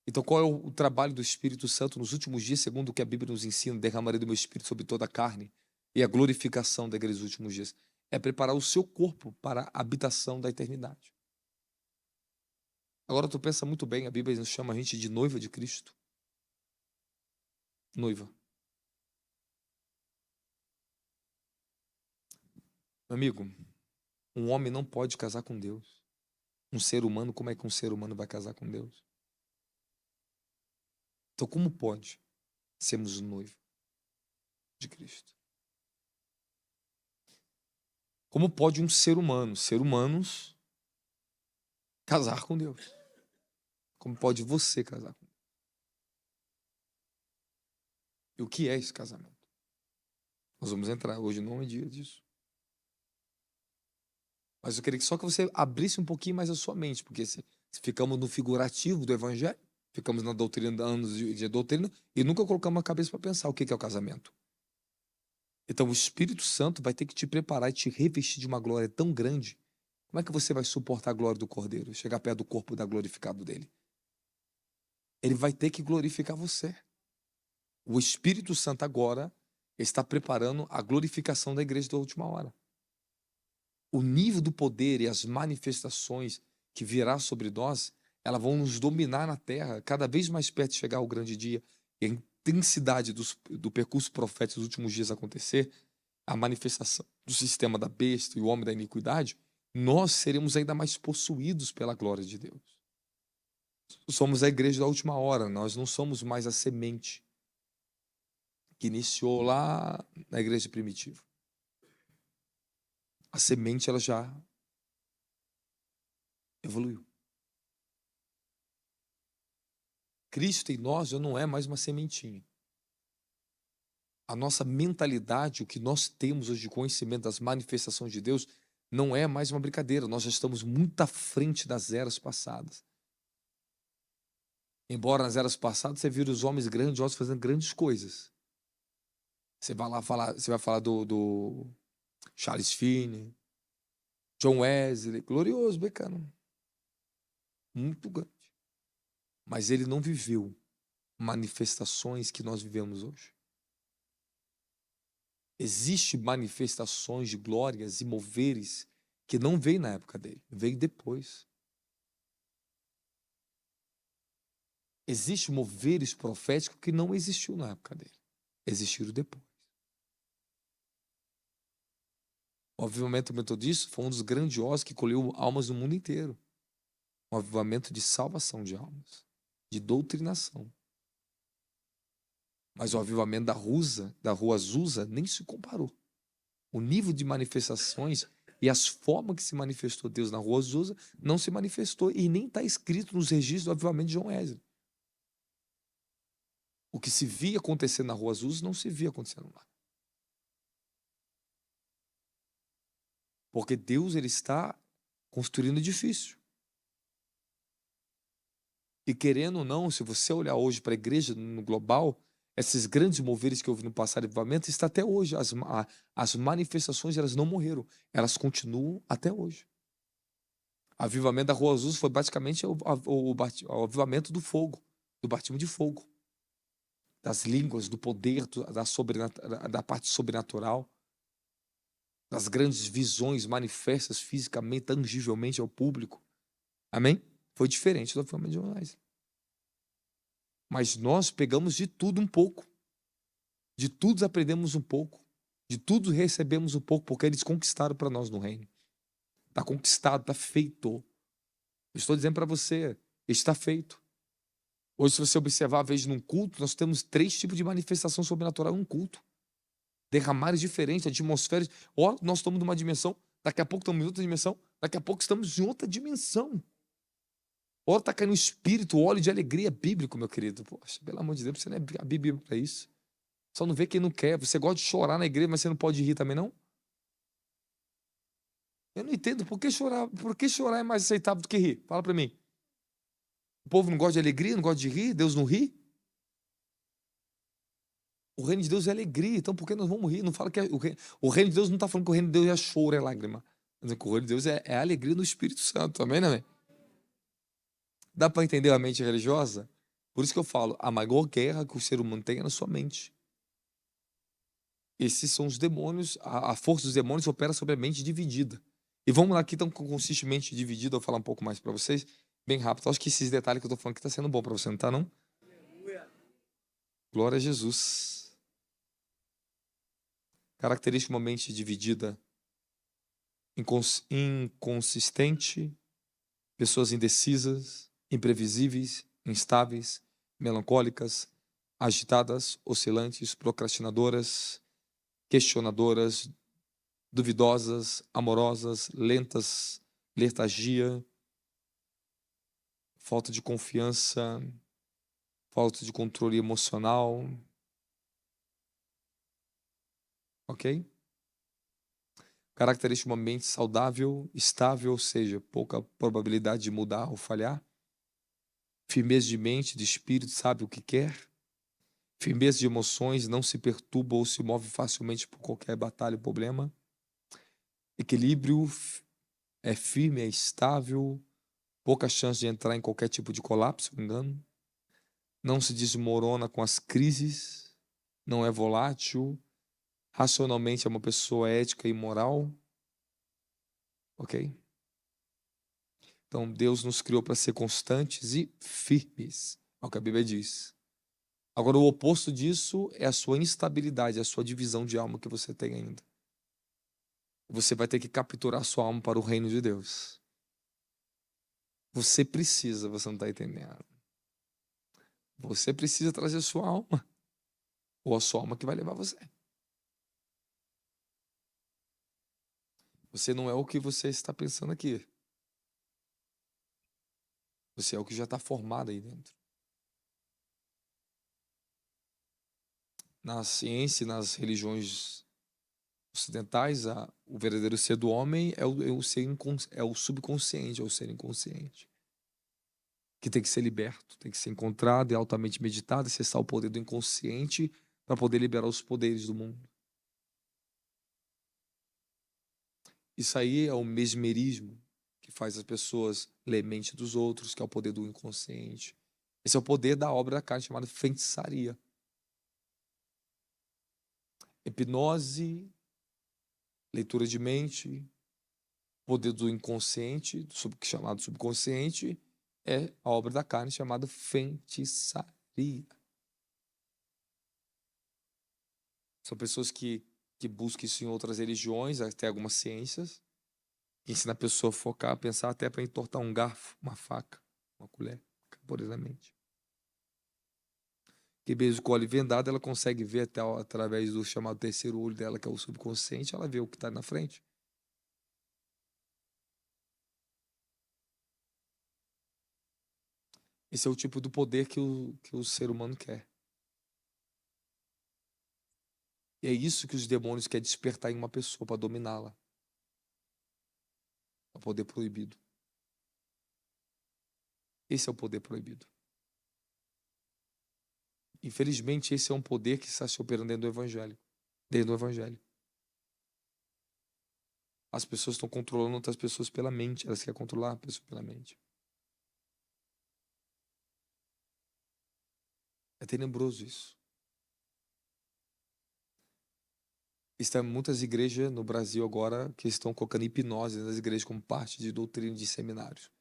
Então, qual é o trabalho do Espírito Santo nos últimos dias, segundo o que a Bíblia nos ensina? Derramarei do meu Espírito sobre toda a carne. E a glorificação daqueles últimos dias é preparar o seu corpo para a habitação da eternidade. Agora, tu pensa muito bem, a Bíblia nos chama a gente de noiva de Cristo. Noiva. Meu amigo, um homem não pode casar com Deus. Um ser humano, como é que um ser humano vai casar com Deus? Então, como pode sermos noiva de Cristo? Como pode um ser humano, humanos, casar com Deus? Como pode você casar com Deus? E o que é esse casamento? Nós vamos entrar hoje, não é dia disso. Mas eu queria que só que você abrisse um pouquinho mais a sua mente, porque se ficamos no figurativo do evangelho, ficamos na doutrina, anos de doutrina, e nunca colocamos a cabeça para pensar o que é o casamento. Então o Espírito Santo vai ter que te preparar e te revestir de uma glória tão grande. Como é que você vai suportar a glória do Cordeiro? Chegar perto do corpo da glorificado dele? Ele vai ter que glorificar você. O Espírito Santo agora está preparando a glorificação da igreja da última hora. O nível do poder e as manifestações que virá sobre nós, elas vão nos dominar na terra, cada vez mais perto de chegar ao grande dia. E a intensidade do percurso profético dos últimos dias acontecer, a manifestação do sistema da besta e o homem da iniquidade, nós seremos ainda mais possuídos pela glória de Deus. Somos a igreja da última hora, nós não somos mais a semente que iniciou lá na igreja primitiva. A semente, ela já evoluiu. Cristo em nós já não é mais uma sementinha. A nossa mentalidade, o que nós temos hoje de conhecimento das manifestações de Deus, não é mais uma brincadeira. Nós já estamos muito à frente das eras passadas. Embora nas eras passadas você vira os homens grandiosos fazendo grandes coisas. Você vai lá falar, você vai falar do Charles Finney, John Wesley, glorioso, becano. Muito grande. Mas ele não viveu manifestações que nós vivemos hoje. Existem manifestações de glórias e moveres que não veio na época dele, veio depois. Existem moveres proféticos que não existiu na época dele, existiram depois. O avivamento metodista foi um dos grandiosos que colheu almas no mundo inteiro. Um avivamento de salvação de almas, de doutrinação. Mas o avivamento da Rua Azusa, nem se comparou. O nível de manifestações e as formas que se manifestou Deus na Rua Azusa não se manifestou e nem está escrito nos registros do avivamento de John Wesley. O que se via acontecendo na Rua Azusa não se via acontecendo lá. Porque Deus ele está construindo edifício. E querendo ou não, se você olhar hoje para a igreja no global, esses grandes moveres que houve no passado avivamento, está até hoje. As manifestações elas não morreram, elas continuam até hoje. O avivamento da Rua Azul foi basicamente o avivamento do fogo, do batismo de fogo, das línguas, do poder, da parte sobrenatural, das grandes visões manifestas fisicamente, tangivelmente ao público. Amém? Foi diferente do avivamento de John Wesley. Mas nós pegamos de tudo um pouco. De tudo aprendemos um pouco. De tudo recebemos um pouco, porque eles conquistaram para nós no reino. Está conquistado, está feito. Eu estou dizendo para você, está feito. Hoje, se você observar, a vez num culto, nós temos 3 tipos de manifestação sobrenatural em um culto. Derramares diferentes, atmosferas. Ora, nós estamos numa dimensão, daqui a pouco estamos em outra dimensão, daqui a pouco estamos em outra dimensão. Ora, está caindo o espírito, o óleo de alegria bíblico, meu querido. Poxa, pelo amor de Deus, você não é a Bíblia para isso. Só não vê quem não quer. Você gosta de chorar na igreja, mas você não pode rir também, não? Eu não entendo. Por que chorar é mais aceitável do que rir? Fala para mim. O povo não gosta de alegria, não gosta de rir? Deus não ri? O reino de Deus é alegria, então por que nós vamos rir? Não fala que o reino de Deus não está falando que o reino de Deus é choro, é lágrima. O reino de Deus é a alegria do Espírito Santo, também, né? Dá para entender a mente religiosa? Por isso que eu falo, a maior guerra que o ser humano tem é na sua mente. Esses são os demônios, a força dos demônios opera sobre a mente dividida. E vamos lá aqui, então, consiste mente dividida, eu vou falar um pouco mais para vocês, bem rápido. Acho que esses detalhes que eu estou falando aqui está sendo bom para você, não está, não? Glória a Jesus. Característica de uma mente dividida, inconsistente, pessoas indecisas, imprevisíveis, instáveis, melancólicas, agitadas, oscilantes, procrastinadoras, questionadoras, duvidosas, amorosas, lentas, letargia, falta de confiança, falta de controle emocional. Ok? Característica de uma mente saudável, estável, ou seja, pouca probabilidade de mudar ou falhar. Firmeza de mente, de espírito, sabe o que quer. Firmeza de emoções, não se perturba ou se move facilmente por qualquer batalha ou problema. Equilíbrio, é firme, é estável, pouca chance de entrar em qualquer tipo de colapso, engano. Não se desmorona com as crises, não é volátil, racionalmente é uma pessoa ética e moral. Ok? Então, Deus nos criou para ser constantes e firmes, é o que a Bíblia diz. Agora, o oposto disso é a sua instabilidade, a sua divisão de alma que você tem ainda. Você vai ter que capturar sua alma para o reino de Deus. Você precisa, você não está entendendo. Você precisa trazer sua alma. Ou a sua alma que vai levar você. Você não é o que você está pensando aqui. Você é o que já está formado aí dentro. na ciência e nas religiões ocidentais, o verdadeiro ser do homem é o subconsciente, é o ser inconsciente, que tem que ser liberto, tem que ser encontrado e altamente meditado, acessar o poder do inconsciente para poder liberar os poderes do mundo. Isso aí é o mesmerismo que faz as pessoas ler mente dos outros, que é o poder do inconsciente. Esse é o poder da obra da carne chamada feitiçaria. Hipnose, leitura de mente, poder do inconsciente, chamado subconsciente, é a obra da carne chamada feitiçaria. São pessoas que buscam isso em outras religiões, até algumas ciências, que ensina a pessoa a focar, a pensar até para entortar um garfo, uma faca, uma colher, caporeiramente. Que mesmo com o olho vendado, ela consegue ver até através do chamado terceiro olho dela, que é o subconsciente, ela vê o que está na frente. Esse é o tipo do poder que o ser humano quer. E é isso que os demônios querem despertar em uma pessoa para dominá-la. É o poder proibido. Esse é o poder proibido. Infelizmente, esse é um poder que está se operando dentro do Evangelho. Dentro do Evangelho. As pessoas estão controlando outras pessoas pela mente. Elas querem controlar a pessoa pela mente. É tenebroso isso. Existem muitas igrejas no Brasil agora que estão colocando hipnose nas igrejas como parte de doutrina de seminários.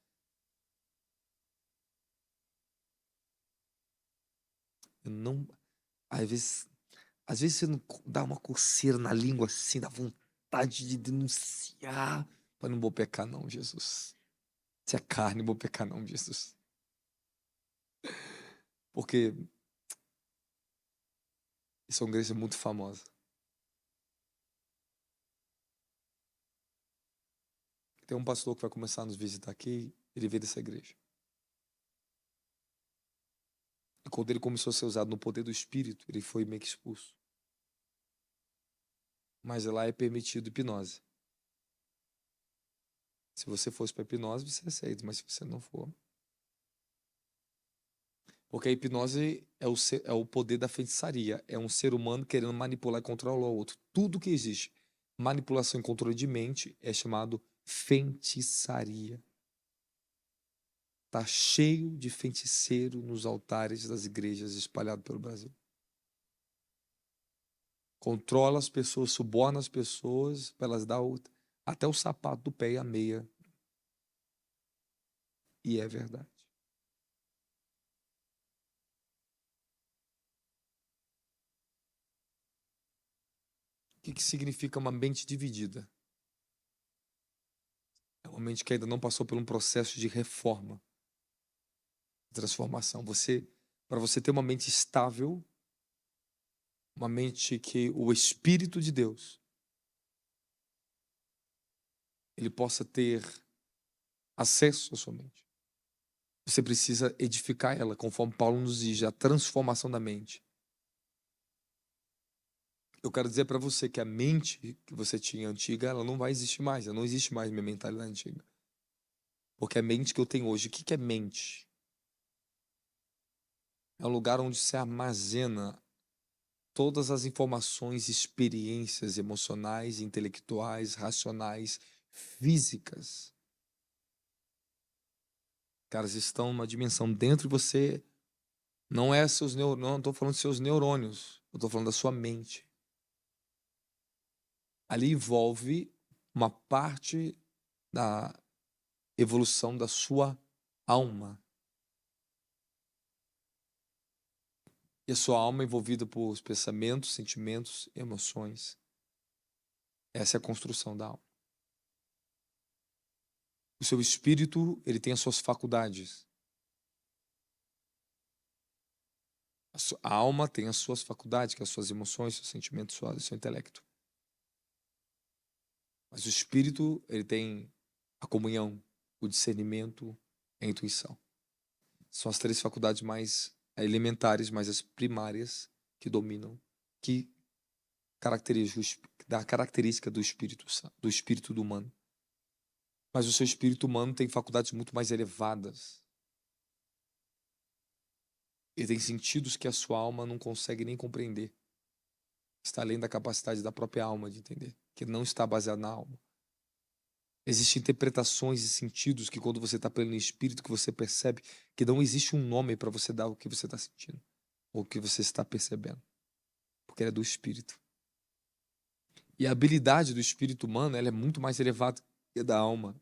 Eu não... Às vezes você não dá uma coceira na língua assim, dá vontade de denunciar. Mas não vou pecar não, Jesus. Se é carne, não vou pecar não, Jesus. Porque isso é uma igreja muito famosa. Tem um pastor que vai começar a nos visitar aqui, ele veio dessa igreja. E quando ele começou a ser usado no poder do Espírito, ele foi meio que expulso. Mas lá é permitido hipnose. Se você fosse para hipnose, você aceita, mas se você não for... Porque a hipnose é o poder da feitiçaria. É um ser humano querendo manipular e controlar o outro. Tudo que existe, manipulação e controle de mente, é chamado feitiçaria. Está cheio de feiticeiro nos altares das igrejas espalhados pelo Brasil. Controla as pessoas, suborna as pessoas para elas dar até o sapato do pé e a meia. E é verdade. O que significa uma mente dividida? É uma mente que ainda não passou por um processo de reforma, de transformação. Para você ter uma mente estável, uma mente que o Espírito de Deus ele possa ter acesso à sua mente. Você precisa edificar ela, conforme Paulo nos diz, a transformação da mente. Eu quero dizer para você que a mente que você tinha antiga, ela não vai existir mais. Ela não existe mais minha mentalidade antiga. Porque a mente que eu tenho hoje, o que é mente? É um lugar onde se armazena todas as informações, experiências emocionais, intelectuais, racionais, físicas. Caras, estão numa dimensão dentro de você. Não é seus neurônios, não estou falando de seus neurônios. Eu estou falando da sua mente. Ali envolve uma parte da evolução da sua alma. E a sua alma é envolvida por pensamentos, sentimentos, emoções. Essa é a construção da alma. O seu espírito, ele tem as suas faculdades. A alma tem as suas faculdades, que são as suas emoções, seus sentimentos, seu intelecto. Mas o espírito, ele tem a comunhão, o discernimento, a intuição. São as três faculdades mais elementares, mais as primárias que dominam que da característica do espírito do humano. Mas o seu espírito humano tem faculdades muito mais elevadas. Ele tem sentidos que a sua alma não consegue nem compreender. Está além da capacidade da própria alma de entender, que não está baseado na alma. Existem interpretações e sentidos que quando você está pleno em espírito, que você percebe que não existe um nome para você dar o que você está sentindo, ou o que você está percebendo, porque ele é do espírito. E a habilidade do espírito humano, ela é muito mais elevada que a da alma.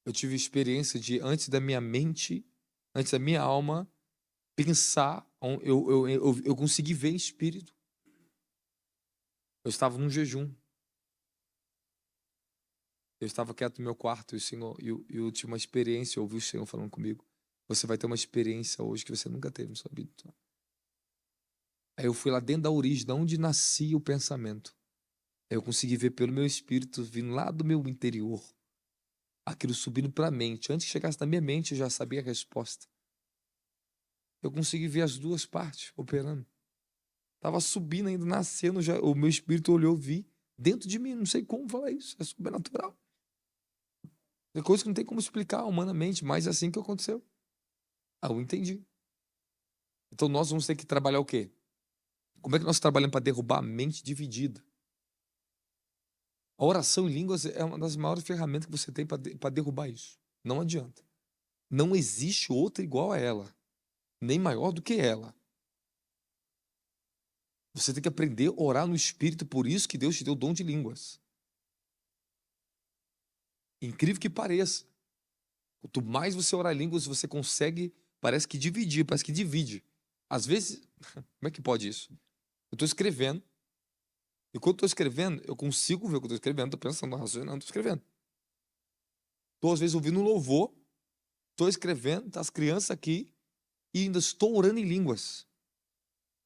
Eu tive experiência de, antes da minha alma pensar, eu consegui ver espírito. Eu estava num jejum. Eu estava quieto no meu quarto e eu tive uma experiência, eu ouvi o Senhor falando comigo. Você vai ter uma experiência hoje que você nunca teve na sua vida. Aí eu fui lá dentro da origem, de onde nascia o pensamento. Aí eu consegui ver pelo meu espírito, vindo lá do meu interior, aquilo subindo para a mente. Antes que chegasse na minha mente, eu já sabia a resposta. Eu consegui ver as duas partes operando. Estava subindo ainda, nascendo, já, o meu espírito olhou, vi dentro de mim. Não sei como falar isso, é sobrenatural. É coisa que não tem como explicar humanamente, mas é assim que aconteceu. Eu entendi. Então nós vamos ter que trabalhar o quê? Como é que nós trabalhamos para derrubar a mente dividida? A oração em línguas é uma das maiores ferramentas que você tem para derrubar isso. Não adianta. Não existe outra igual a ela, nem maior do que ela. Você tem que aprender a orar no Espírito, por isso que Deus te deu o dom de línguas. Incrível que pareça. Quanto mais você orar em línguas, você consegue, parece que divide. Às vezes, como é que pode isso? Eu estou escrevendo, e quando estou escrevendo, eu consigo ver o que eu estou escrevendo, estou pensando, raciocinando, estou escrevendo. Estou, às vezes, ouvindo um louvor, estou escrevendo, tá as crianças aqui, e ainda estou orando em línguas.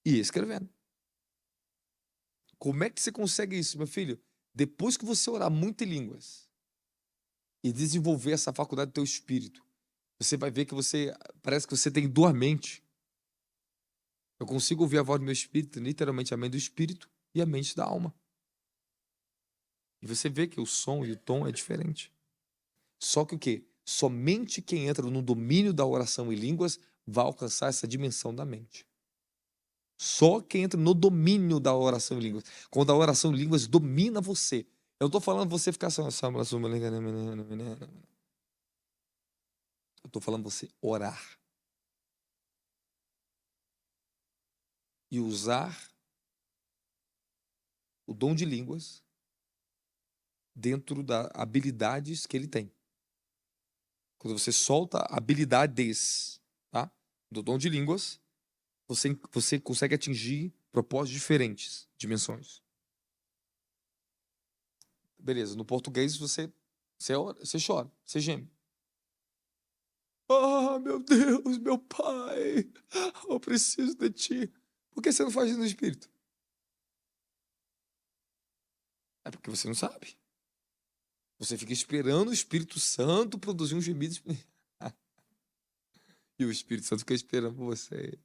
E escrevendo. Como é que você consegue isso, meu filho? Depois que você orar muito em línguas e desenvolver essa faculdade do teu espírito, você vai ver que parece que você tem duas mentes. Eu consigo ouvir a voz do meu espírito, literalmente a mente do espírito e a mente da alma. E você vê que o som e o tom é diferente. Só que o quê? Somente quem entra no domínio da oração em línguas vai alcançar essa dimensão da mente. Só quem entra no domínio da oração em línguas. Quando a oração em línguas domina você. Eu não estou falando você ficar só. Eu estou falando você orar. E usar o dom de línguas dentro das habilidades que ele tem. Quando você solta habilidades, tá? Do dom de línguas, você consegue atingir propósitos diferentes, dimensões. Beleza, no português você chora, você geme. Ah, meu Deus, meu Pai, eu preciso de Ti. Por que você não faz isso no Espírito? É porque você não sabe. Você fica esperando o Espírito Santo produzir um gemido. E o Espírito Santo fica esperando por você.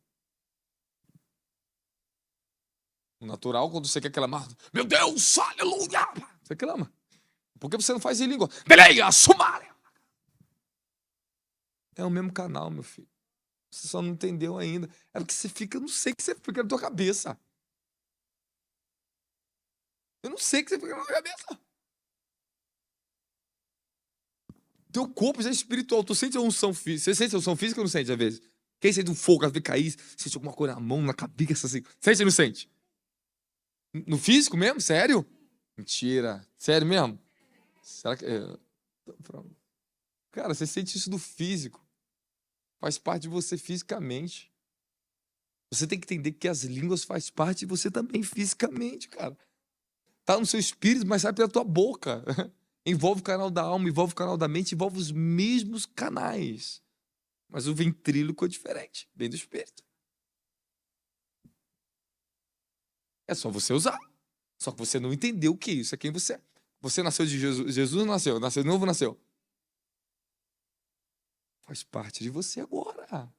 O natural, quando você quer clamar, meu Deus, aleluia! Você clama. Por que você não faz em língua? Beleia, sumária! É o mesmo canal, meu filho. Você só não entendeu ainda. É porque você fica, eu não sei o que você fica na tua cabeça. Eu não sei o que você fica na tua cabeça. Teu corpo já é espiritual. Tu sente a unção física. Você sente a unção física ou não sente, às vezes? Quem sente um fogo, às vezes cair, sente alguma coisa na mão, na cabeça, assim. Sente ou não sente? No físico mesmo? Sério? Mentira. Sério mesmo? Será que... Cara, você sente isso do físico. Faz parte de você fisicamente. Você tem que entender que as línguas faz parte de você também fisicamente, cara. Tá no seu espírito, mas sai pela tua boca. Envolve o canal da alma, envolve o canal da mente, envolve os mesmos canais. Mas o ventríloco é diferente, vem do espírito. É só você usar. Só que você não entendeu o que é isso, é quem você é. Você nasceu de Jesus. Jesus nasceu de novo, nasceu. Faz parte de você agora.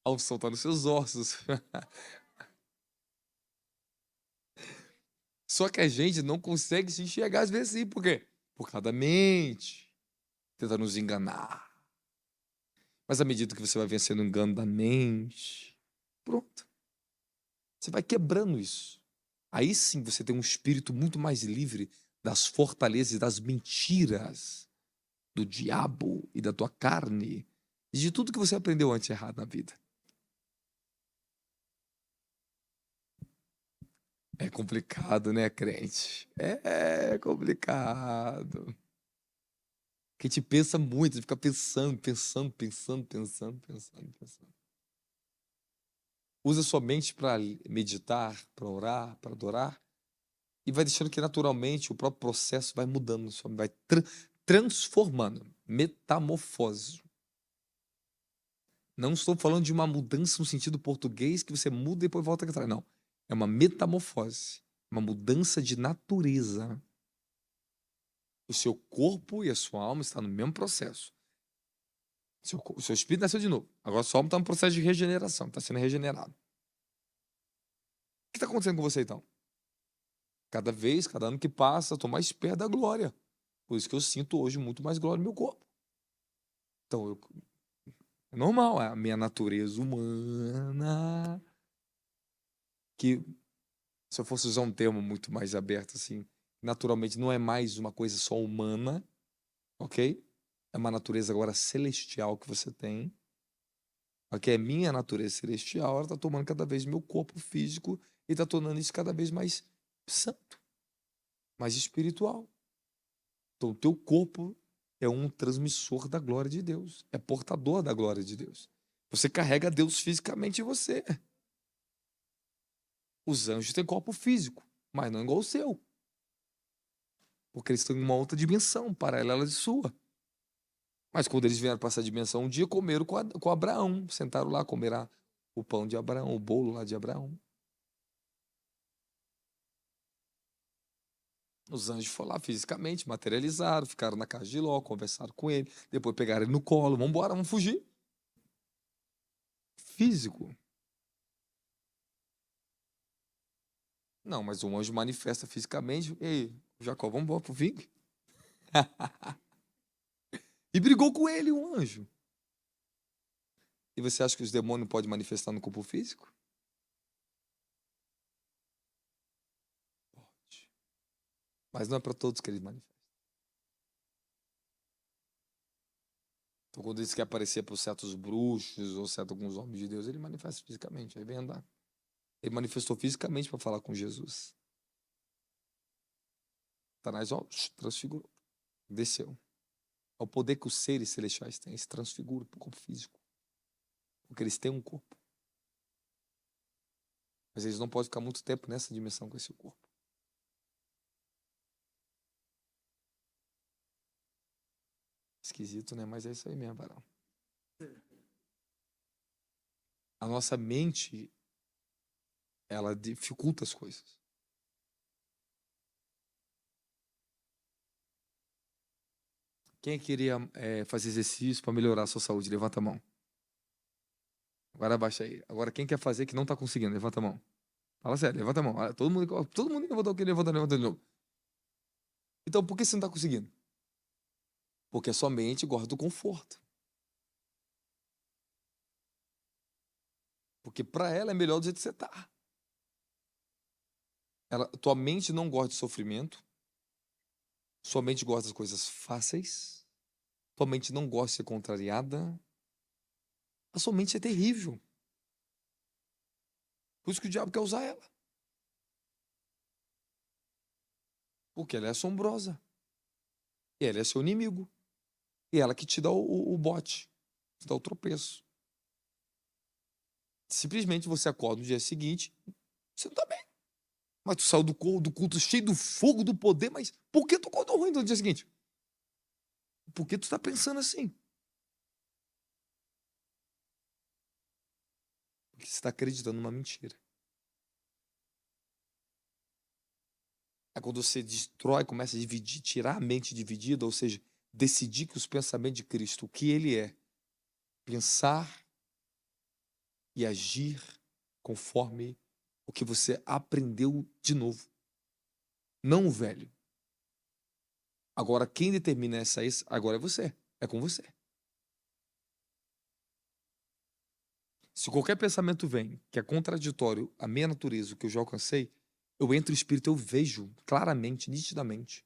A unção está nos seus ossos. Só que a gente não consegue se enxergar às vezes assim. Por quê? Por causa da mente. Tenta nos enganar. Mas à medida que você vai vencendo o engano da mente, pronto. Você vai quebrando isso. Aí sim você tem um espírito muito mais livre das fortalezas e das mentiras do diabo e da tua carne e de tudo que você aprendeu antes errado na vida. É complicado, né, crente? É complicado. Que a gente pensa muito, a gente fica pensando. Usa sua mente para meditar, para orar, para adorar, e vai deixando que naturalmente o próprio processo vai mudando, vai transformando, metamorfose. Não estou falando de uma mudança no sentido português que você muda e depois volta atrás. Não. É uma metamorfose, uma mudança de natureza. O seu corpo e a sua alma estão no mesmo processo. O seu espírito nasceu de novo. Agora a sua alma está no processo de regeneração, está sendo regenerado. O que está acontecendo com você então? Cada vez, cada ano que passa, eu estou mais perto da glória. Por isso que eu sinto hoje muito mais glória no meu corpo. Então, é normal, é a minha natureza humana. Que, se eu fosse usar um termo muito mais aberto, assim, naturalmente não é mais uma coisa só humana, ok? É uma natureza agora celestial que você tem. Ok? É minha natureza celestial, ela está tomando cada vez meu corpo físico e está tornando isso cada vez mais santo, mais espiritual. Então, o teu corpo é um transmissor da glória de Deus, é portador da glória de Deus. Você carrega Deus fisicamente em você. Os anjos têm corpo físico, mas não igual o seu. Porque eles estão em uma outra dimensão, paralela de sua. Mas quando eles vieram para essa dimensão, um dia comeram com Abraão, sentaram lá, comeram o pão de Abraão, o bolo lá de Abraão. Os anjos foram lá fisicamente, materializaram, ficaram na casa de Ló, conversaram com ele, depois pegaram ele no colo, vamos embora, vamos fugir. Físico. Não, mas o anjo manifesta fisicamente. Ei, Jacó, vamos embora pro vinho. E brigou com ele, o anjo. E você acha que os demônios podem manifestar no corpo físico? Pode. Mas não é para todos que eles manifestam. Então, quando eles querem aparecer para certos bruxos ou certos alguns homens de Deus, ele manifesta fisicamente, aí vem andar. Ele manifestou fisicamente para falar com Jesus. Satanás, ó, transfigurou, desceu. É o poder que os seres celestiais têm, se transfigura para o corpo físico. Porque eles têm um corpo. Mas eles não podem ficar muito tempo nessa dimensão com esse corpo. Esquisito, né? Mas é isso aí mesmo, varão. A nossa mente, ela dificulta as coisas. Quem queria fazer exercício para melhorar a sua saúde? Levanta a mão. Agora abaixa aí. Agora, quem quer fazer que não está conseguindo? Levanta a mão. Fala sério, levanta a mão. Olha, todo mundo levantou aqui, levanta de novo. Então, por que você não está conseguindo? Porque a sua mente gosta do conforto. Porque para ela é melhor do jeito que você está. Tua mente não gosta de sofrimento. Sua mente gosta das coisas fáceis. Tua mente não gosta de ser contrariada. A sua mente é terrível. Por isso que o diabo quer usar ela. Porque ela é assombrosa. E ela é seu inimigo. E ela que te dá o bote. Te dá o tropeço. Simplesmente você acorda no dia seguinte, você não tá bem. Mas tu saiu do culto cheio do fogo, do poder, mas por que tu acordou ruim no dia seguinte? Por que tu tá pensando assim? Porque você está acreditando numa mentira. É quando você destrói, começa a dividir, tirar a mente dividida, ou seja, decidir que os pensamentos de Cristo, o que ele é, pensar e agir conforme o que você aprendeu de novo. Não o velho. Agora, quem determina isso agora é você. É com você. Se qualquer pensamento vem que é contraditório à minha natureza, o que eu já alcancei, eu entro em espírito, eu vejo claramente, nitidamente.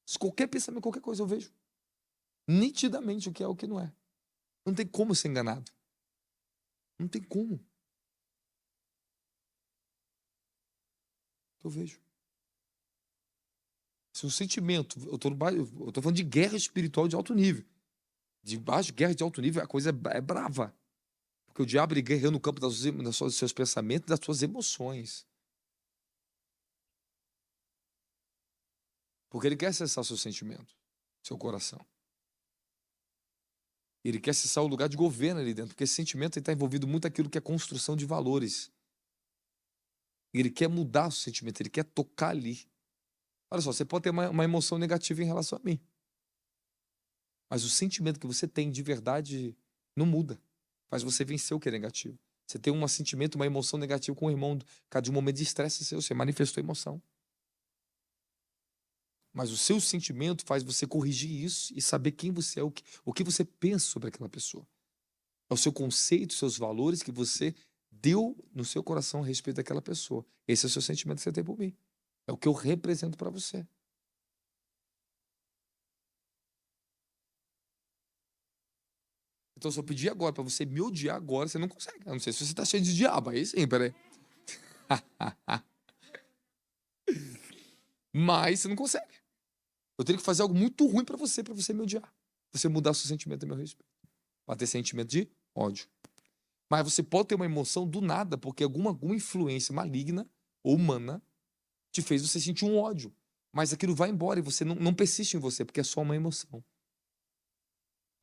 Se qualquer pensamento, qualquer coisa, eu vejo nitidamente o que é o que não é. Não tem como ser enganado. Não tem como. Eu vejo. Se o sentimento, eu tô falando de guerra espiritual de alto nível. De baixo, guerra de alto nível, a coisa é brava. Porque o diabo ele guerreia no campo dos seus pensamentos e das suas emoções. Porque ele quer acessar o seu sentimento, seu coração. Ele quer acessar o lugar de governo ali dentro, porque esse sentimento está envolvido muito naquilo que é construção de valores. Ele quer mudar o sentimento, ele quer tocar ali. Olha só, você pode ter uma emoção negativa em relação a mim. Mas o sentimento que você tem de verdade não muda. Faz você vencer o que é negativo. Você tem um sentimento, uma emoção negativa com o irmão, por causa de um momento de estresse seu, você manifestou emoção. Mas o seu sentimento faz você corrigir isso e saber quem você é, o que você pensa sobre aquela pessoa. É o seu conceito, seus valores que você deu no seu coração a respeito daquela pessoa. Esse é o seu sentimento que você tem por mim. É o que eu represento para você. Então, se eu pedir agora para você me odiar agora, você não consegue. Eu não sei se você está cheio de diabo. Aí sim, peraí. Mas você não consegue. Eu teria que fazer algo muito ruim para você me odiar. Você mudar seu sentimento a meu respeito. Para ter sentimento de ódio. Mas você pode ter uma emoção do nada, porque alguma influência maligna ou humana te fez você sentir um ódio. Mas aquilo vai embora e você não persiste em você, porque é só uma emoção.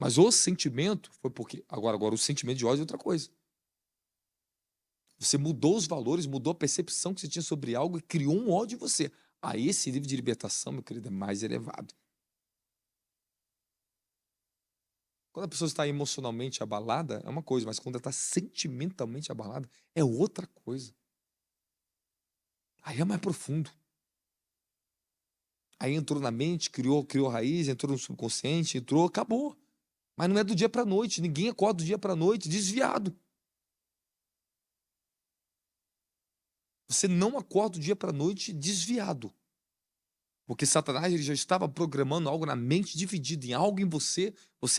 Mas o sentimento foi porque... Agora, o sentimento de ódio é outra coisa. Você mudou os valores, mudou a percepção que você tinha sobre algo e criou um ódio em você. Aí esse nível de libertação, meu querido, é mais elevado. Quando a pessoa está emocionalmente abalada, é uma coisa, mas quando ela está sentimentalmente abalada, é outra coisa. Aí é mais profundo. Aí entrou na mente, criou raiz, entrou no subconsciente, acabou. Mas não é do dia para a noite, ninguém acorda do dia para a noite desviado. Você não acorda do dia para a noite desviado. Porque Satanás ele já estava programando algo na mente dividida, em algo em você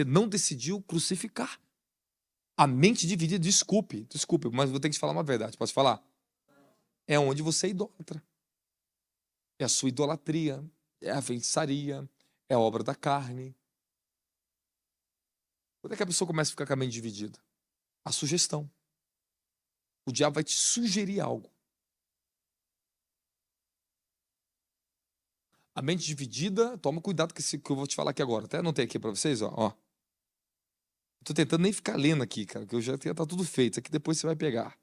não decidiu crucificar. A mente dividida, desculpe, mas vou ter que te falar uma verdade. Posso falar? É onde você é idólatra. É a sua idolatria, é a feitiçaria, é a obra da carne. Quando é que a pessoa começa a ficar com a mente dividida? A sugestão. O diabo vai te sugerir algo. A mente dividida, toma cuidado com o que eu vou te falar aqui agora. Até anotei aqui para vocês, ó. Tô tentando nem ficar lendo aqui, cara, que eu já tá tudo feito. Isso aqui depois você vai pegar.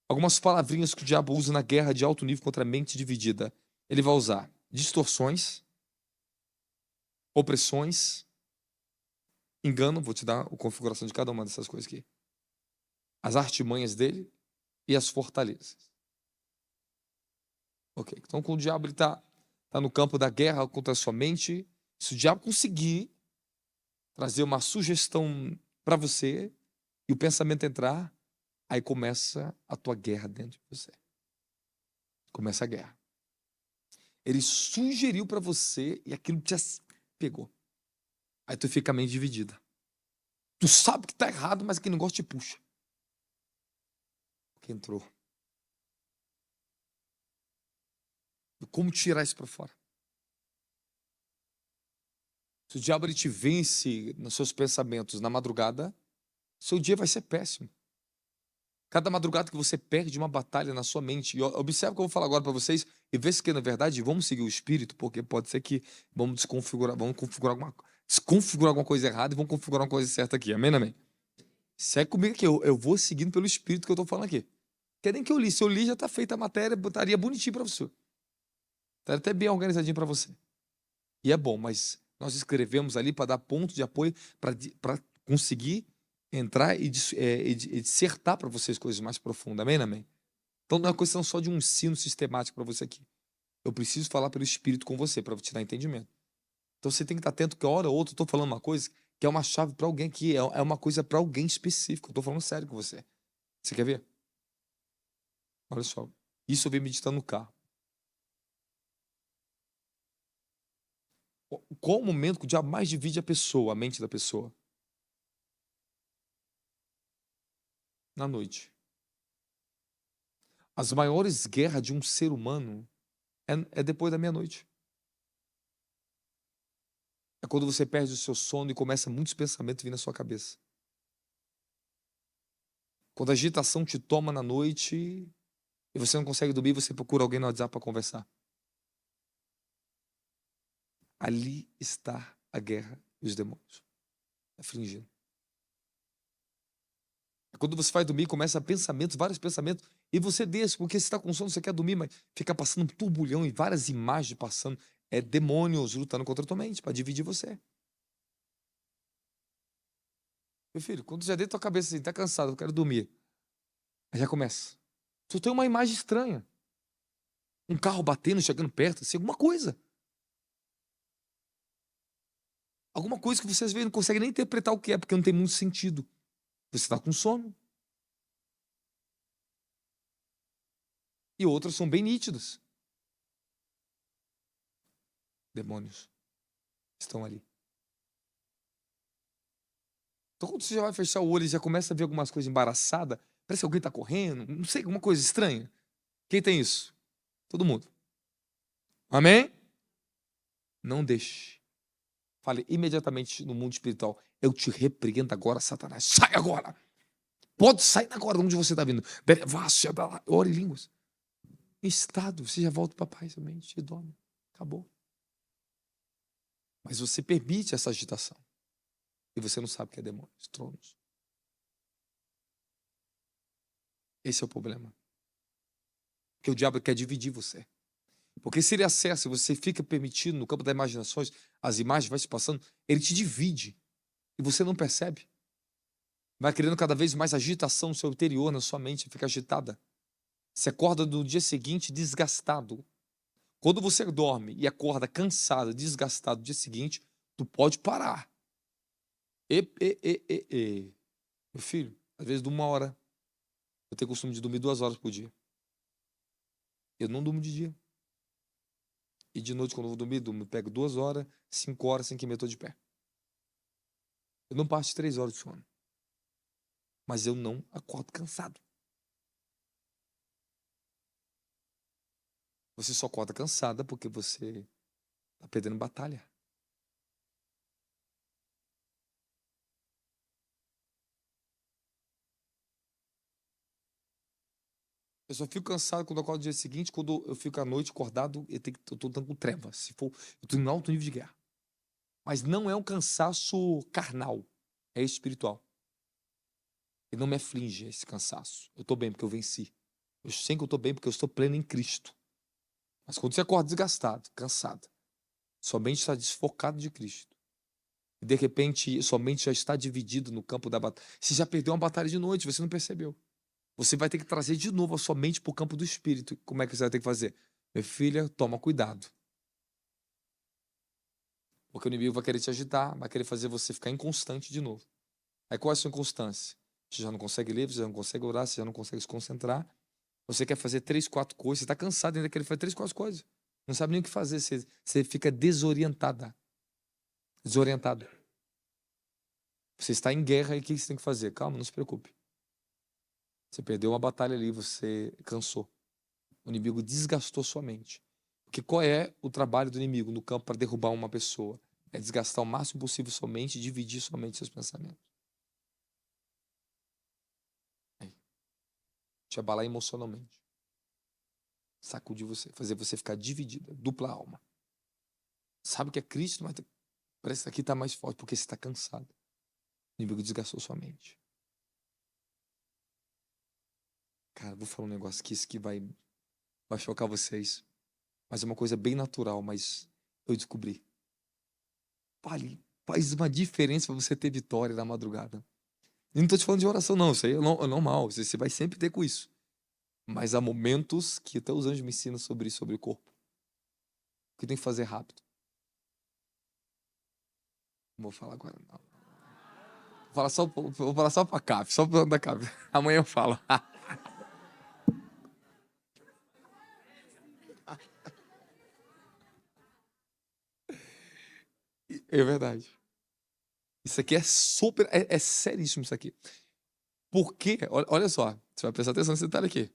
Algumas palavrinhas que o diabo usa na guerra de alto nível contra a mente dividida. Ele vai usar distorções, opressões, engano, vou te dar a configuração de cada uma dessas coisas aqui. As artimanhas dele e as fortalezas. Ok, então quando o diabo ele tá no campo da guerra contra a sua mente, se o diabo conseguir trazer uma sugestão para você e o pensamento entrar, aí começa a tua guerra dentro de você. Começa a guerra. Ele sugeriu para você e aquilo te pegou. Aí tu fica meio dividida. Tu sabe que tá errado, mas aquele negócio te puxa. Porque entrou. E como tirar isso para fora? Se o diabo ele te vence nos seus pensamentos na madrugada, seu dia vai ser péssimo. Cada madrugada que você perde uma batalha na sua mente. E observe o que eu vou falar agora para vocês e vê se que, na verdade, vamos seguir o espírito, porque pode ser que vamos desconfigurar alguma coisa errada e vamos configurar uma coisa certa aqui. Amém, amém? Segue comigo aqui, eu vou seguindo pelo espírito que eu tô falando aqui. Querem que eu li? Se eu li, já tá feita a matéria, botaria bonitinho para você. Estaria até bem organizadinho para você. E é bom, mas nós escrevemos ali para dar ponto de apoio, para conseguir entrar e dissertar para vocês coisas mais profundas. Amém, amém? Então não é questão só de um ensino sistemático para você aqui. Eu preciso falar pelo Espírito com você para te dar entendimento. Então você tem que estar atento que hora ou outra eu estou falando uma coisa que é uma chave para alguém aqui, é uma coisa para alguém específico. Eu estou falando sério com você. Você quer ver? Olha só. Isso eu venho meditando no carro. Qual o momento que o diabo mais divide a pessoa, a mente da pessoa? Na noite. As maiores guerras de um ser humano é depois da meia-noite. É quando você perde o seu sono e começa muitos pensamentos a vir na sua cabeça. Quando a agitação te toma na noite e você não consegue dormir, você procura alguém no WhatsApp para conversar. Ali está a guerra e os demônios afligindo. É quando você vai dormir, começa pensamentos, vários pensamentos, e você deixa, porque você está com sono, você quer dormir, mas fica passando um turbulhão e várias imagens passando. É demônios lutando contra a tua mente para dividir você. Meu filho, quando já dentro da tua cabeça assim, tá cansado, eu quero dormir. Aí já começa. Tu tem uma imagem estranha. Um carro batendo, chegando perto, assim, alguma coisa. Alguma coisa que vocês veem, não conseguem nem interpretar o que é, porque não tem muito sentido. Você está com sono. E outras são bem nítidas. Demônios estão ali. Então, quando você já vai fechar o olho e já começa a ver algumas coisas embaraçadas, parece que alguém está correndo, não sei, alguma coisa estranha. Quem tem isso? Todo mundo. Amém? Não deixe. Fale imediatamente no mundo espiritual. Eu te repreendo agora, Satanás. Sai agora! Pode sair agora de onde você está vindo. Ore em línguas. Em estado, você já volta para a paz, mente, e dorme. Acabou. Mas você permite essa agitação. E você não sabe o que é demônios, tronos. Esse é o problema. Porque o diabo quer dividir você. Porque se ele acessa e você fica permitindo no campo das imaginações, as imagens vão se passando, ele te divide. E você não percebe. Vai criando cada vez mais agitação no seu interior, na sua mente, fica agitada. Você acorda no dia seguinte desgastado. Quando você dorme e acorda cansado, desgastado no dia seguinte, tu pode parar. Meu filho, às vezes de 1 hora. Eu tenho o costume de dormir 2 horas por dia. Eu não durmo de dia. E de noite, quando eu vou dormir, pego 2 horas, 5 horas, 5h30 eu tô de pé. Eu não passo de 3 horas de sono. Mas eu não acordo cansado. Você só acorda cansada porque você está perdendo batalha. Eu só fico cansado quando eu acordo no dia seguinte, quando eu fico à noite acordado, eu tô dando com treva. Se for, eu tô em alto nível de guerra. Mas não é um cansaço carnal, é espiritual. E não me aflige esse cansaço. Eu tô bem porque eu venci. Eu sei que eu tô bem porque eu estou pleno em Cristo. Mas quando você acorda desgastado, cansado, sua mente está desfocada de Cristo. E de repente, sua mente já está dividida no campo da batalha. Você já perdeu uma batalha de noite, você não percebeu. Você vai ter que trazer de novo a sua mente para o campo do espírito. Como é que você vai ter que fazer? Minha filha, toma cuidado. Porque o inimigo vai querer te agitar, vai querer fazer você ficar inconstante de novo. Aí qual é a sua inconstância? Você já não consegue ler, você já não consegue orar, você já não consegue se concentrar. Você quer fazer 3, 4 coisas, você está cansado ainda, quer fazer 3, 4 coisas. Não sabe nem o que fazer, você fica desorientada. Desorientado. Você está em guerra e o que você tem que fazer? Calma, não se preocupe. Você perdeu uma batalha ali, você cansou. O inimigo desgastou sua mente. Porque qual é o trabalho do inimigo no campo para derrubar uma pessoa? É desgastar o máximo possível sua mente e dividir sua mente e seus pensamentos. Te abalar emocionalmente. Sacudir você, fazer você ficar dividida, dupla alma. Sabe que é Cristo, mas parece que aqui está mais forte porque você está cansado. O inimigo desgastou sua mente. Cara, vou falar um negócio aqui, isso que vai chocar vocês. Mas é uma coisa bem natural, mas eu descobri. Faz uma diferença para você ter vitória na madrugada. E não estou te falando de oração, não. Isso aí é normal. Você vai sempre ter com isso. Mas há momentos que até os anjos me ensinam sobre isso, sobre o corpo. Que tem que fazer rápido. Não vou falar agora, não. Vou falar só pra CAF, só pro da CAF. Amanhã eu falo. É verdade. Isso aqui é super. É seríssimo isso aqui. Porque, olha só, você vai prestar atenção nesse detalhe aqui.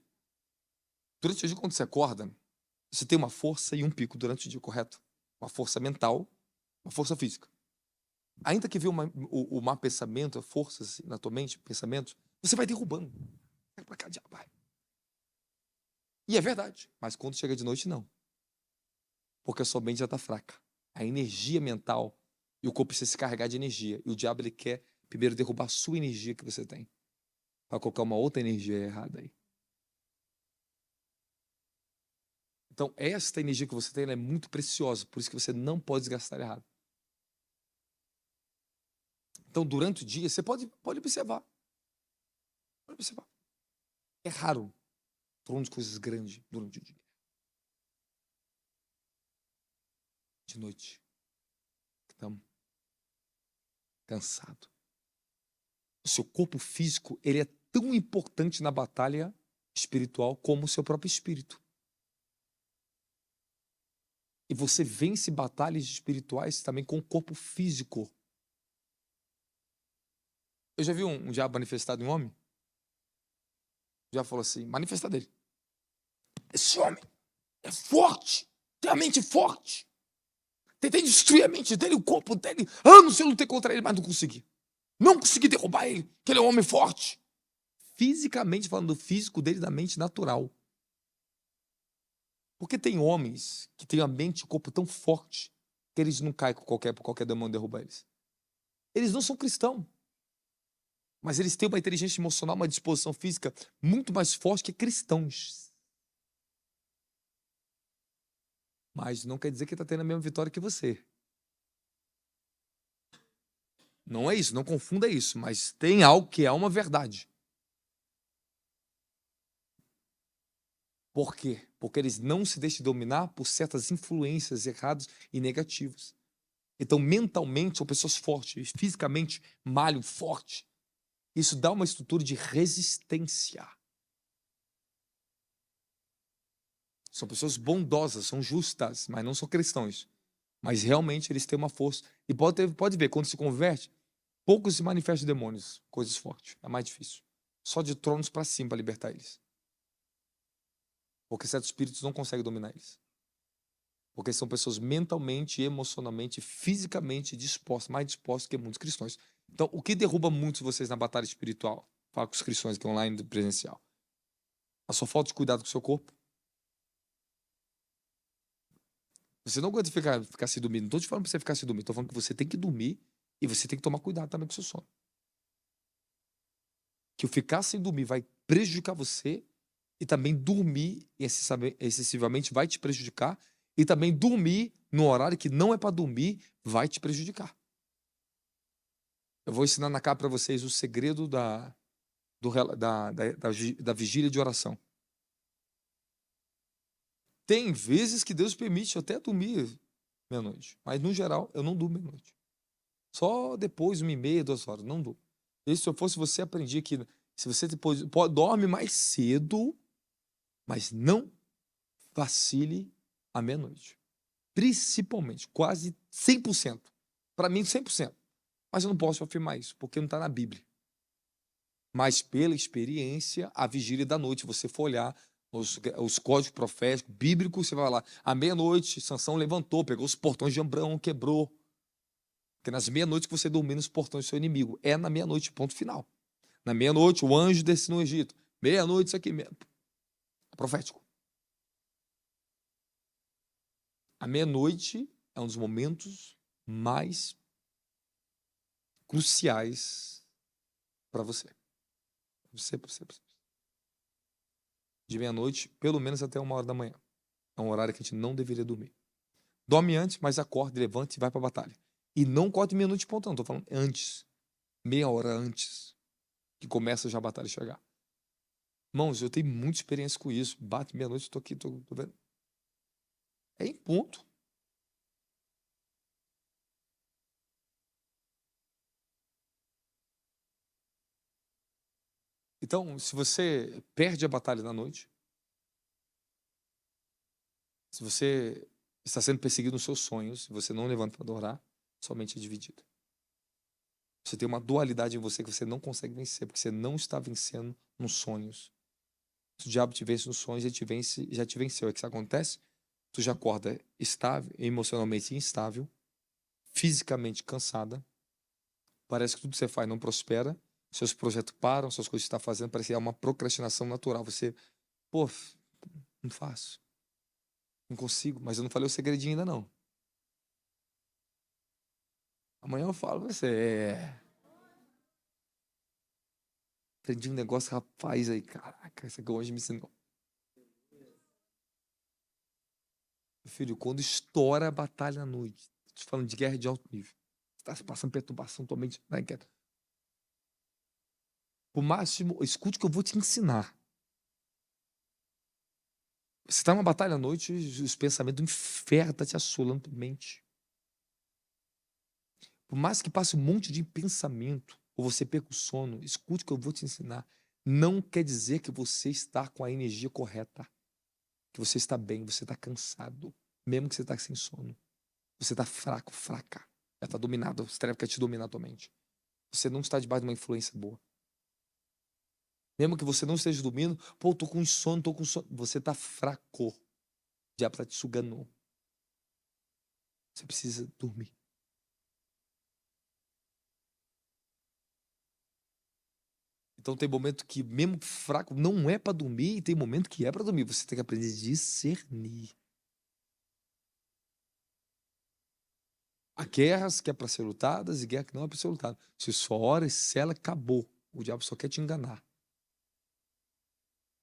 Durante o dia, quando você acorda, você tem uma força e um pico durante o dia, correto? Uma força mental, uma força física. Ainda que venha o má pensamento, forças assim, na tua mente, pensamentos, você vai derrubando. Vai pra cá, diabo, vai. E é verdade. Mas quando chega de noite, não. Porque a sua mente já está fraca. A energia mental e o corpo precisa se carregar de energia. E o diabo, ele quer primeiro derrubar a sua energia que você tem. Para colocar uma outra energia errada aí. Então, esta energia que você tem, ela é muito preciosa. Por isso que você não pode desgastar errado. Então, durante o dia, você pode observar. Pode observar. É raro tronos de coisas grandes durante o dia. De noite. Estamos cansados. O seu corpo físico, ele é tão importante na batalha espiritual como o seu próprio espírito. E você vence batalhas espirituais também com o corpo físico. Eu já vi um diabo manifestado em um homem? Já falou assim, manifestado dele. Esse homem é forte, tem a mente forte. Tentei destruir a mente dele, o corpo dele. Anos eu lutei contra ele, mas não consegui. Não consegui derrubar ele, que ele é um homem forte. Fisicamente falando, do físico dele, da mente natural. Porque tem homens que têm a mente e o corpo tão forte que eles não caem por qualquer demônio derrubar eles. Eles não são cristãos. Mas eles têm uma inteligência emocional, uma disposição física muito mais forte que cristãos. Mas não quer dizer que está tendo a mesma vitória que você. Não é isso, não confunda isso. Mas tem algo que é uma verdade. Por quê? Porque eles não se deixam dominar por certas influências erradas e negativas. Então, mentalmente, são pessoas fortes, fisicamente, malham forte. Isso dá uma estrutura de resistência. São pessoas bondosas, são justas, mas não são cristãos. Mas realmente eles têm uma força. E pode ver, quando se converte, poucos se manifestam demônios, coisas fortes. É mais difícil. Só de tronos para cima para libertar eles. Porque certos espíritos não conseguem dominar eles. Porque são pessoas mentalmente, emocionalmente, fisicamente dispostas, mais dispostas que muitos cristãos. Então, o que derruba muitos de vocês na batalha espiritual? Fala com os cristãos aqui online e presencial. A sua falta de cuidado com o seu corpo. Você não aguenta ficar sem dormir. Não estou te falando para você ficar sem dormir. Estou falando que você tem que dormir e você tem que tomar cuidado também com o seu sono. Que o ficar sem dormir vai prejudicar você e também dormir excessivamente vai te prejudicar e também dormir no horário que não é para dormir vai te prejudicar. Eu vou ensinar na cá para vocês o segredo da vigília de oração. Tem vezes que Deus permite eu até dormir meia-noite, mas no geral eu não durmo meia-noite. Só depois, 1h30, 2 horas, não durmo. E se eu fosse você, aprendi que se você depois dorme mais cedo, mas não vacile à meia-noite. Principalmente, quase 100%. Para mim, 100%. Mas eu não posso afirmar isso, porque não está na Bíblia. Mas pela experiência, a vigília da noite, você for olhar os códigos proféticos, bíblicos, você vai lá, à meia-noite, Sansão levantou, pegou os portões de Abraão, quebrou. Porque nas meia-noite que você dormir nos portões do seu inimigo, é na meia-noite, ponto final. Na meia-noite, o anjo desce no Egito. Meia-noite, isso aqui mesmo. É profético. A meia-noite é um dos momentos mais cruciais para você. Você. De meia-noite, pelo menos até 1h da manhã. É um horário que a gente não deveria dormir. Dorme antes, mas acorda, levanta e vai para a batalha. E não acorde meia-noite ponto, não. Estou falando antes. Meia hora antes. que começa já a batalha chegar. Irmãos, eu tenho muita experiência com isso. Bate meia-noite, estou aqui, tô vendo. É em ponto. Então, se você perde a batalha na noite, se você está sendo perseguido nos seus sonhos, se você não levanta para adorar, somente é dividido. Você tem uma dualidade em você que você não consegue vencer, porque você não está vencendo nos sonhos. Se o diabo te vence nos sonhos, ele te vence, já te venceu. É que isso acontece? Tu já acorda estável, emocionalmente instável, fisicamente cansada, parece que tudo que você faz não prospera, seus projetos param, suas coisas que você está fazendo, parece que é uma procrastinação natural. Você, pô, não faço, não consigo, mas eu não falei o segredinho ainda não. Amanhã eu falo pra você, aprendi um negócio, rapaz, aí, caraca, isso aqui hoje me ensinou. Meu filho, quando estoura a batalha à noite, tô falando de guerra de alto nível, você tá passando perturbação, tua mente, né, quieto. Por máximo, escute o que eu vou te ensinar. Você está numa batalha à noite, os pensamentos do inferno estão te assolando a mente. Por mais que passe um monte de pensamento, ou você perca o sono, escute o que eu vou te ensinar. Não quer dizer que você está com a energia correta, que você está bem, você está cansado, mesmo que você está sem sono. Você está fraco, fraca. Já está dominado, as trevas querem te dominar a tua mente. Você não está debaixo de uma influência boa. Mesmo que você não esteja dormindo, pô, tô com sono, tô com sono. Você está fraco. O diabo está te sugando. Você precisa dormir. Então tem momento que, mesmo fraco, não é para dormir, e tem momento que é para dormir. Você tem que aprender a discernir. Há guerras que é para ser lutadas e guerra que não é para ser lutada. Se sua hora e cela, acabou. O diabo só quer te enganar.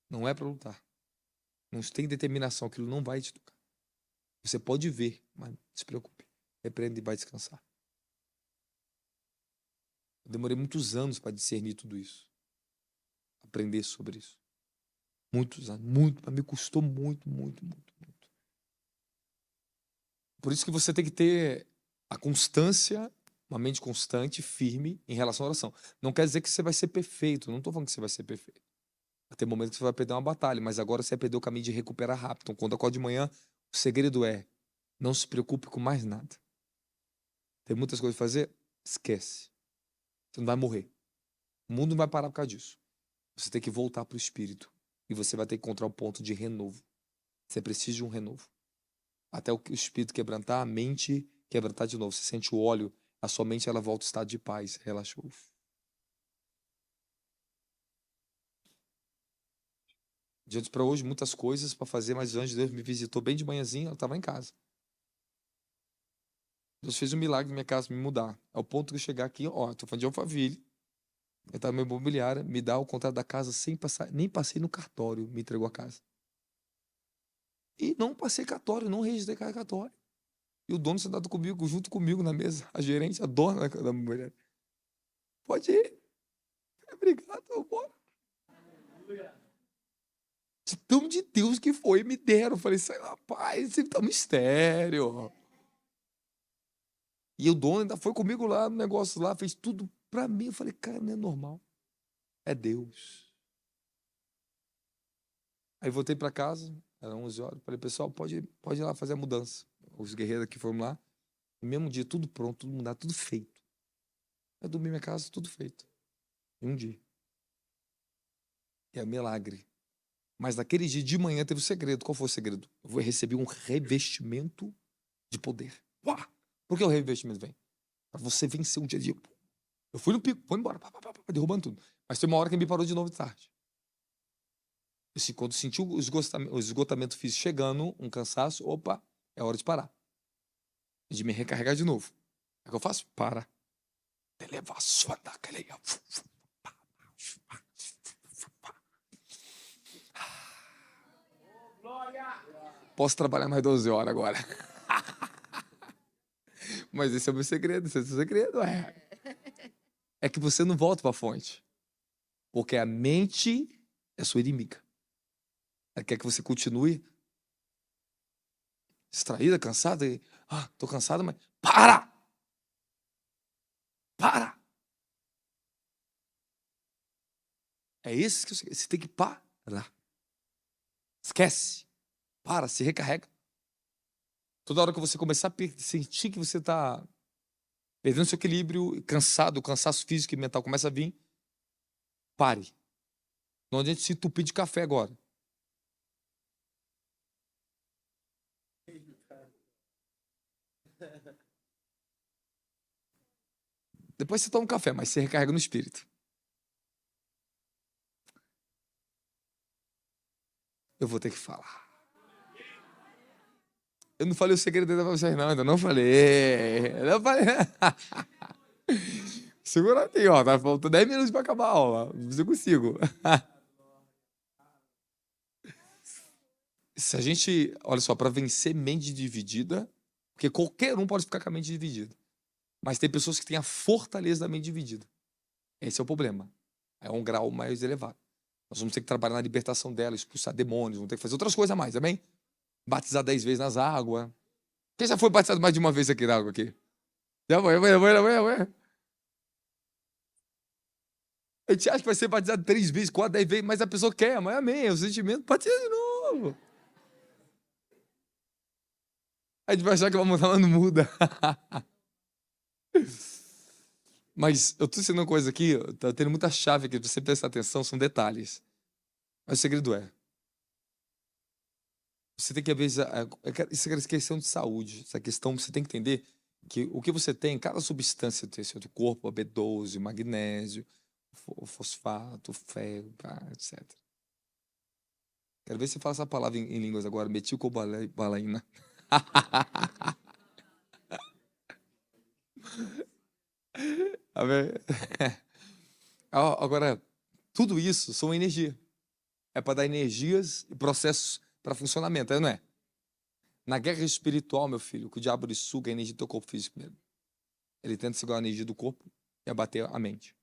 Não é para lutar. Não tem determinação, aquilo não vai te tocar. Você pode ver, mas não se preocupe. Repreenda e vai descansar. Eu demorei muitos anos para discernir tudo isso. Aprender sobre isso. Muitos anos, muito, mas me custou muito, muito, muito, muito. Por isso que você tem que ter a constância, uma mente constante, firme em relação à oração. Não quer dizer que você vai ser perfeito, não estou falando que você vai ser perfeito. Vai ter momentos que você vai perder uma batalha, mas agora você vai perder o caminho de recuperar rápido. Então, quando acorda de manhã, o segredo é: não se preocupe com mais nada. Tem muitas coisas a fazer? Esquece. Você não vai morrer. O mundo não vai parar por causa disso. Você tem que voltar para o espírito. E você vai ter que encontrar um ponto de renovo. Você precisa de um renovo. Até o espírito quebrantar, a mente quebrantar de novo. Você sente o óleo, a sua mente ela volta ao estado de paz. Relaxou. Diante para hoje, muitas coisas para fazer, mas o anjo de Deus me visitou bem de manhãzinha, eu estava em casa. Deus fez um milagre na minha casa, me mudar. Ao ponto de eu chegar aqui, ó, tô falando de Alphaville, eu estava na minha imobiliária, me dá o contrato da casa sem passar, nem passei no cartório, me entregou a casa. E não passei cartório, não registrei cartório. E o dono sentado comigo, junto comigo na mesa, a gerente, a dona da imobiliária. Pode ir. Obrigado, eu bora. De tão de Deus que foi, me deram. Eu falei, sai, rapaz, isso tá um mistério. E o dono ainda foi comigo lá no negócio lá, fez tudo pra mim. Eu falei, cara, não é normal. É Deus. Aí voltei pra casa, eram 11 horas. Falei, pessoal, pode ir lá fazer a mudança. Os guerreiros aqui foram lá. No mesmo dia, tudo pronto, tudo mudado, tudo feito. Eu dormi na minha casa, tudo feito. Em um dia. E é um milagre. Mas naquele dia de manhã teve um segredo. Qual foi o segredo? Eu recebi um revestimento de poder. Uau! Por que o revestimento vem? Para você vencer um dia a dia. Eu fui no pico, foi embora, derrubando tudo. Mas tem uma hora que me parou de novo de tarde. Quando senti o esgotamento físico chegando, um cansaço, opa, é hora de parar. De me recarregar de novo. O que eu faço? Para. Elevar sua daquele. Posso trabalhar mais 12 horas agora. Mas esse é o meu segredo, esse é o seu segredo, é. É que você não volta para a fonte. Porque a mente é sua inimiga. Ela quer que você continue distraída, cansada. Tô cansada, mas para! Para! É isso que você tem que parar. Esquece. Para, se recarrega. Toda hora que você começar a sentir que você está perdendo seu equilíbrio, cansado, o cansaço físico e mental começa a vir, pare. Não adianta se entupir de café agora. Depois você toma um café, mas você recarrega no espírito. Eu vou ter que falar. Eu não falei o segredo ainda pra vocês, não. Ainda não falei. Não falei. Segura aí, ó. Tá faltando 10 minutos pra acabar a aula. Não consigo. Se a gente, olha só, para vencer mente dividida, porque qualquer um pode ficar com a mente dividida. Mas tem pessoas que têm a fortaleza da mente dividida. Esse é o problema. É um grau mais elevado. Nós vamos ter que trabalhar na libertação dela, expulsar demônios, vamos ter que fazer outras coisas a mais, amém? Batizar 10 vezes nas águas. Quem já foi batizado mais de uma vez aqui na água aqui? Já foi. A gente acha que vai ser batizado 3 vezes, 4, 10 vezes, mas a pessoa quer, mas amém, é o sentimento, batiza de novo. A gente vai achar que vai mudar, mas não muda. Mas eu tô ensinando uma coisa aqui, tá tendo muita chave aqui, pra você prestar atenção, são detalhes. Mas o segredo você tem que, às vezes, isso é questão de saúde, essa questão, você tem que entender que o que você tem, cada substância do seu corpo, a B12, o magnésio, o fosfato, o ferro, etc. Quero ver se você fala essa palavra em línguas agora, metilcobalaína. Agora, tudo isso são energia. É para dar energias e processos para funcionamento, não é? Na guerra espiritual, meu filho, que o diabo ele suga a energia do teu corpo físico primeiro. Ele tenta segurar a energia do corpo e abater a mente.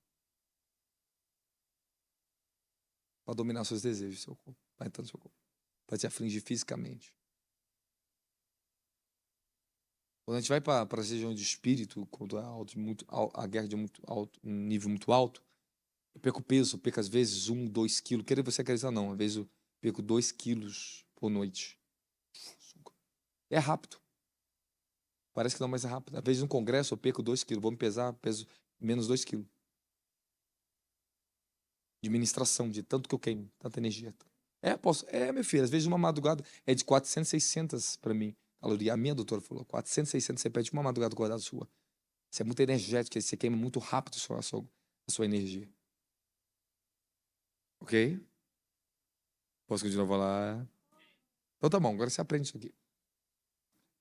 Para dominar seus desejos, seu corpo. Para entrar no seu corpo. Para te afligir fisicamente. Quando a gente vai para a região de espírito, quando a guerra de um nível muito alto, eu perco peso, eu perco às vezes 1, 2 quilos. Querer você acreditar, não. Às vezes eu perco 2 quilos por noite. É rápido. Parece que não, mas é rápido. Às vezes no congresso eu perco 2 quilos. Vou me pesar, peso menos 2 quilos. De ministração, de tanto que eu queimo, tanta energia. Meu filho, às vezes uma madrugada é de 400, 600 para mim. A minha doutora falou, 400, 600 você pede uma madrugada acordada sua. Você é muito energético, você queima muito rápido a sua energia. Ok? Posso continuar a falar? Então tá bom, agora você aprende isso aqui.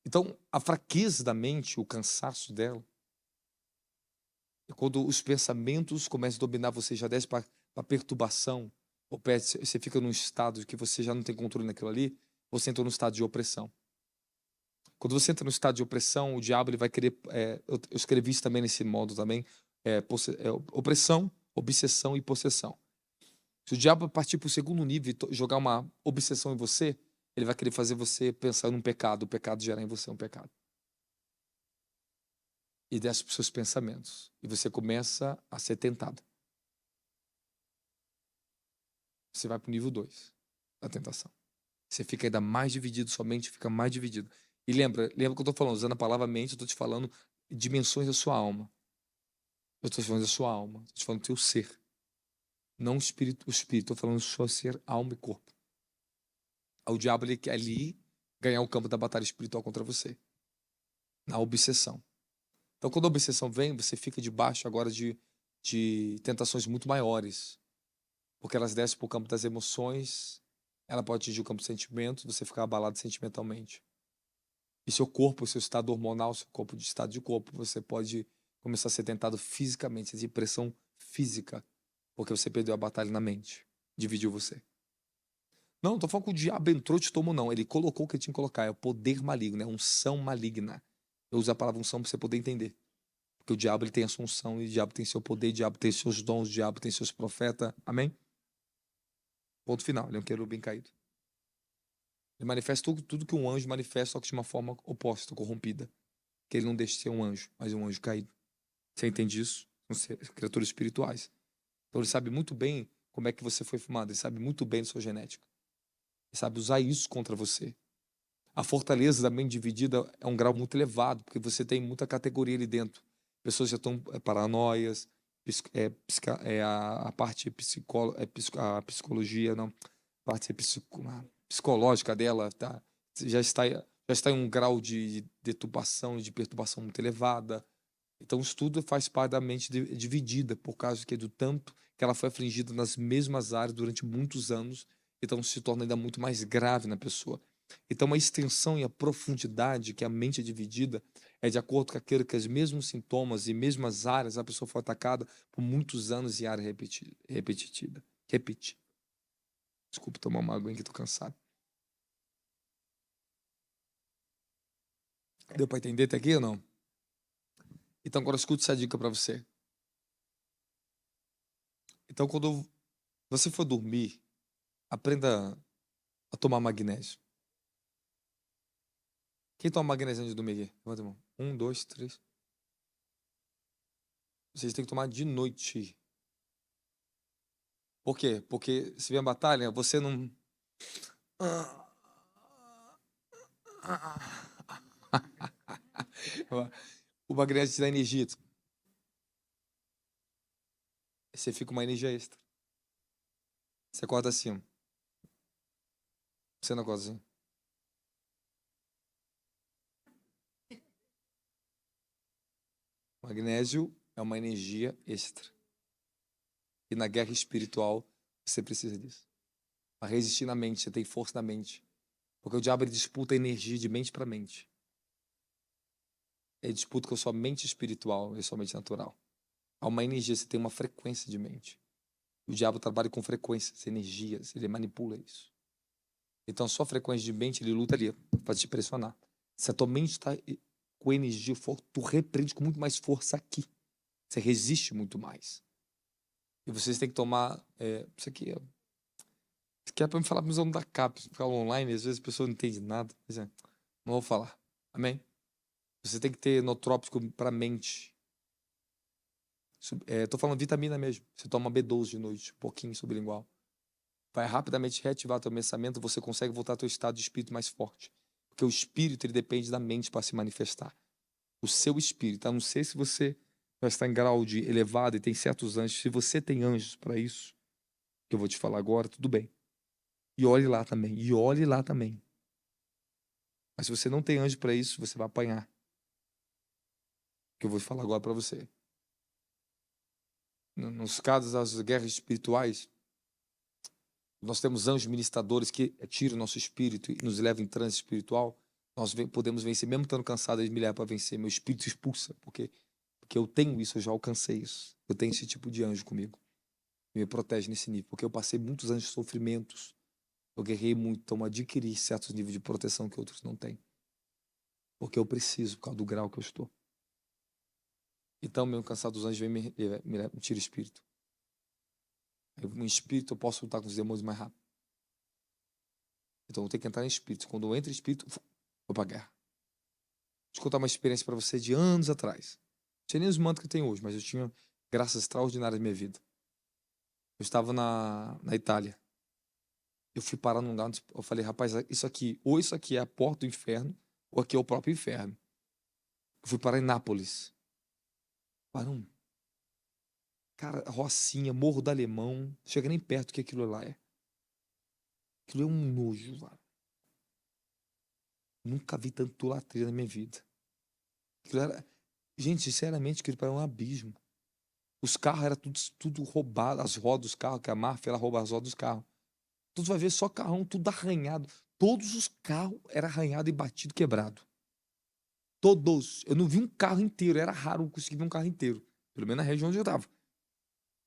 Então, a fraqueza da mente, o cansaço dela, é quando os pensamentos começam a dominar você, já desce para perturbação, ou você fica num estado que você já não tem controle naquilo ali, você entra num estado de opressão. Quando você entra no estado de opressão, o diabo ele vai querer. Eu escrevi isso também nesse modo também. Opressão, obsessão e possessão. Se o diabo partir para o segundo nível e jogar uma obsessão em você, ele vai querer fazer você pensar num pecado. O pecado gera em você um pecado. E desce para os seus pensamentos. E você começa a ser tentado. Você vai para o nível 2 da tentação. Você fica ainda mais dividido, sua mente fica mais dividida. E lembra que eu estou falando, usando a palavra mente, eu estou te falando dimensões da sua alma. Eu estou falando da sua alma, estou te falando do teu ser. Não o espírito, estou falando do seu ser, alma e corpo. O diabo ele quer ali ganhar o campo da batalha espiritual contra você. Na obsessão. Então, quando a obsessão vem, você fica debaixo agora de tentações muito maiores. Porque elas descem para o campo das emoções, ela pode atingir o campo dos sentimentos, você ficar abalado sentimentalmente. E seu corpo, seu estado hormonal, seu corpo de estado de corpo, você pode começar a ser tentado fisicamente, sentir pressão física, porque você perdeu a batalha na mente, dividiu você. Não tô falando que o diabo entrou e te tomou, não. Ele colocou o que ele tinha que colocar, é o poder maligno, é unção maligna. Eu uso a palavra unção para você poder entender. Porque o diabo ele tem a sua unção, e o diabo tem seu poder, o diabo tem seus dons, o diabo tem seus profetas. Amém? Ponto final. Ele é um querubim caído. Ele manifesta tudo que um anjo manifesta, só que de uma forma oposta, corrompida. Que ele não deixa de ser um anjo, mas um anjo caído. Você entende isso? São criaturas espirituais. Então ele sabe muito bem como é que você foi formado. Ele sabe muito bem da sua genética. Ele sabe usar isso contra você. A fortaleza da mente dividida é um grau muito elevado, porque você tem muita categoria ali dentro. Pessoas já estão paranoias, a parte a psicologia, não, a parte psicológica dela já está em um grau de deturpação, de perturbação muito elevada. Então, isso tudo faz parte da mente dividida, por causa do tanto que ela foi afligida nas mesmas áreas durante muitos anos, então se torna ainda muito mais grave na pessoa. Então, a extensão e a profundidade que a mente é dividida é de acordo com aquilo que os mesmos sintomas e mesmas áreas a pessoa foi atacada por muitos anos em área repetida. Desculpa tomar uma água que estou cansado. Deu para entender até aqui ou não? Então, agora escute essa dica para você. Então, quando você for dormir, aprenda a tomar magnésio. Quem toma magnésio antes de dormir aqui? Levanta a mão. 1, 2, 3. Vocês têm que tomar de noite. Por quê? Porque se vier a batalha, você não... O magnésio te dá energia. Você fica com uma energia extra. Você acorda assim. Você não acorda assim. Magnésio é uma energia extra. E na guerra espiritual, você precisa disso. Para resistir na mente, você tem força na mente. Porque o diabo ele disputa energia de mente para mente. Ele disputa com a sua mente espiritual e a sua mente natural. Há uma energia, você tem uma frequência de mente. O diabo trabalha com frequências, energias, ele manipula isso. Então, a sua frequência de mente, ele luta ali para te pressionar. Se a tua mente está com energia forte, tu repreende com muito mais força aqui. Você resiste muito mais. E vocês têm que tomar... isso aqui é para me falar para os alunos da CAP, ficar online, às vezes a pessoa não entende nada. Não vou falar. Amém? Você tem que ter nootrópico para a mente. Estou falando vitamina mesmo. Você toma B12 de noite, um pouquinho sublingual. Vai rapidamente reativar teu pensamento, você consegue voltar ao teu estado de espírito mais forte. Porque o espírito, ele depende da mente para se manifestar. O seu espírito, a não sei se você já está em grau de elevado e tem certos anjos. Se você tem anjos para isso, que eu vou te falar agora, tudo bem. E olhe lá também. Mas se você não tem anjo para isso, você vai apanhar. Que eu vou falar agora para você. Nos casos das guerras espirituais, nós temos anjos ministradores que tiram o nosso espírito e nos levam em transe espiritual. Nós podemos vencer, mesmo estando cansado, eles me levam para vencer. Meu espírito expulsa, porque eu tenho isso, eu já alcancei isso. Eu tenho esse tipo de anjo comigo. E me protege nesse nível, porque eu passei muitos anos de sofrimentos. Eu guerrei muito, então adquiri certos níveis de proteção que outros não têm. Porque eu preciso, por causa do grau que eu estou. Então, mesmo cansado dos anjos, vem me tira o espírito. No espírito, eu posso lutar com os demônios mais rápido. Então, eu tenho que entrar em espírito. Quando eu entro em espírito, vou para a guerra. Deixa eu contar uma experiência para você de anos atrás. Não tinha nem os mantos que eu tenho hoje, mas eu tinha graças extraordinárias na minha vida. Eu estava na Itália. Eu fui parar num lugar onde eu falei, rapaz, ou isso aqui é a porta do inferno, ou aqui é o próprio inferno. Eu fui parar em Nápoles. Barão. Cara, Rocinha, Morro do Alemão. Chega nem perto do que aquilo lá é. Aquilo é um nojo, cara. Nunca vi tanto latria na minha vida. Aquilo era... Gente, sinceramente, aquilo era um abismo. Os carros eram tudo roubado, as rodas dos carros, que a máfia ela rouba as rodas dos carros. Tu vai ver só carrão, tudo arranhado. Todos os carros eram arranhados e batido, quebrado. Todos. Eu não vi um carro inteiro. Era raro eu conseguir ver um carro inteiro. Pelo menos na região onde eu estava.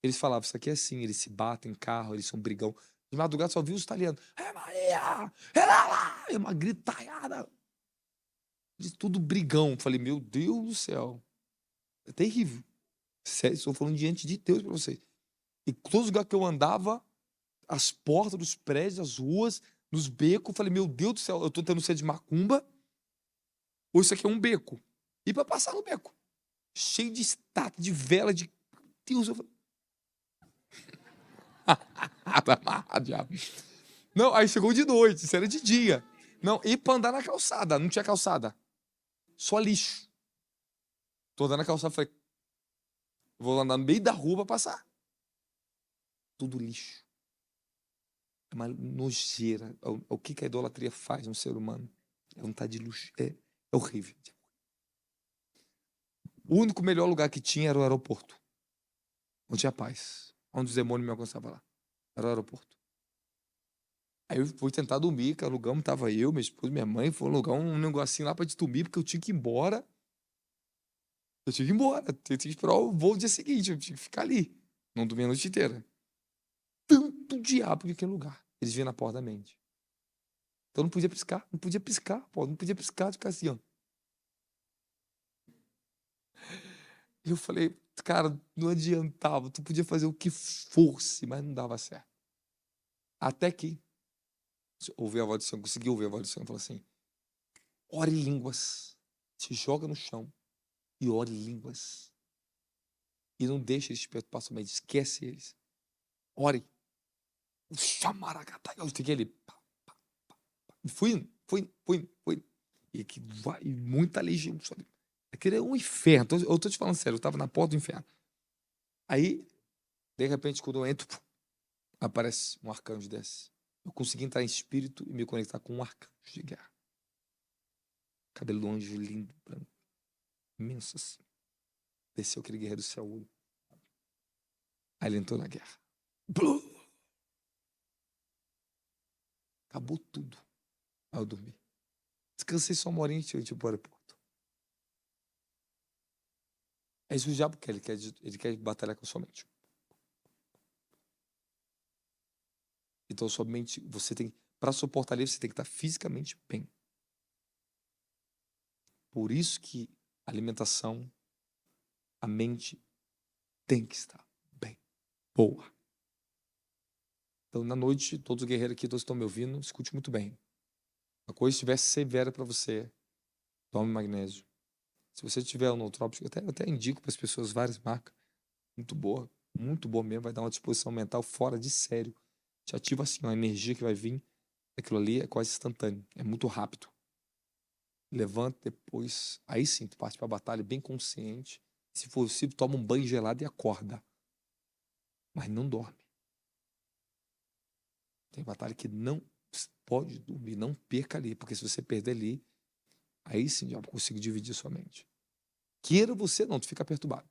Eles falavam, isso aqui é assim, eles se batem em carro, eles são brigão. De madrugada só viu os italianos. É Maria! É lá! É uma gritalhada. Eles tudo brigão. Falei, meu Deus do céu. É terrível. Sério, estou falando diante de Deus para vocês. E todos os lugares que eu andava, as portas dos prédios, as ruas, nos becos, eu falei, meu Deus do céu, eu tô tendo sede de macumba, ou isso aqui é um beco? E para passar no beco, cheio de estátua, de vela, de Deus, eu falei, tá amarrado, diabo. Não, aí chegou de noite, isso era de dia. Não, e para andar na calçada, não tinha calçada, só lixo. Tô andando na calçada, falei, vou andar no meio da rua para passar. Tudo lixo. É uma nojeira. O que a idolatria faz no ser humano? É vontade de luxo. É horrível. O único melhor lugar que tinha era o aeroporto. Onde tinha paz. Onde os demônios me alcançavam lá. Era o aeroporto. Aí eu fui tentar dormir, que alugamos, tava eu, minha esposa, minha mãe, foi alugar um negocinho lá pra dormir, porque eu tinha que ir embora. Eu tinha que ir embora. Eu tinha que esperar o voo no dia seguinte, eu tinha que ficar ali. Não dormia a noite inteira. Tanto diabo que aquele lugar. Eles vinham na porta da mente. Então não podia piscar, pô, não podia piscar, ficar assim, ó. E eu falei, cara, não adiantava, tu podia fazer o que fosse, mas não dava certo. Até que ouvi a voz do Senhor, consegui ouvir a voz do Senhor, falou assim, ore em línguas, se joga no chão e ore em línguas. E não deixe eles perturbar sua mente, esquece eles. Ore. O chamaracata, eu fiquei ali. Fui. E que vai, muita legião, sabe? Aquele é um inferno. Eu tô te falando sério, eu tava na porta do inferno. Aí, de repente, quando eu entro, aparece um arcanjo desce. Eu consegui entrar em espírito e me conectar com um arcanjo de guerra. Cabelo do anjo lindo, branco, imenso assim. Desceu aquele guerreiro do céu. Aí ele entrou na guerra. Blum! Acabou tudo. Aí eu dormi. Descansei só uma horinha e tipo, pro aeroporto. É isso que o diabo quer. Ele quer batalhar com a sua mente. Então, sua mente, você tem, para suportar ele, você tem que estar fisicamente bem. Por isso que a alimentação, a mente tem que estar bem. Boa. Então, na noite, todos os guerreiros aqui, todos estão me ouvindo, escute muito bem. A coisa estiver severa para você, tome magnésio. Se você tiver um nootrópico, eu até indico para as pessoas várias marcas. Muito boa mesmo, vai dar uma disposição mental fora de sério. Te ativa assim, a energia que vai vir, aquilo ali é quase instantâneo, é muito rápido. Levanta depois, aí sim, tu parte para a batalha bem consciente. Se for possível, toma um banho gelado e acorda. Mas não dorme. Tem batalha que não pode dormir, não perca ali, porque se você perder ali, aí sim, já consigo dividir sua mente. Queira você não, tu fica perturbado.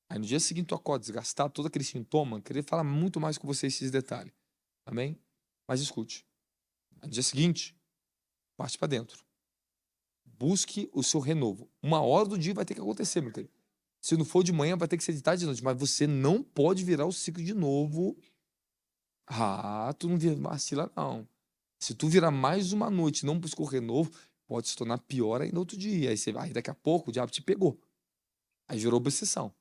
Aí no dia seguinte tu acorda, desgastar todo aquele sintoma, querer falar muito mais com você esses detalhes. Amém? Mas escute. No dia seguinte, parte para dentro. Busque o seu renovo. Uma hora do dia vai ter que acontecer, meu querido. Se não for de manhã, vai ter que ser de tarde de noite. Mas você não pode virar o ciclo de novo. Ah, tu não vacila, não. Se tu virar mais uma noite e não buscar o renovo, pode se tornar pior ainda outro dia. Aí daqui a pouco o diabo te pegou. Aí virou obsessão.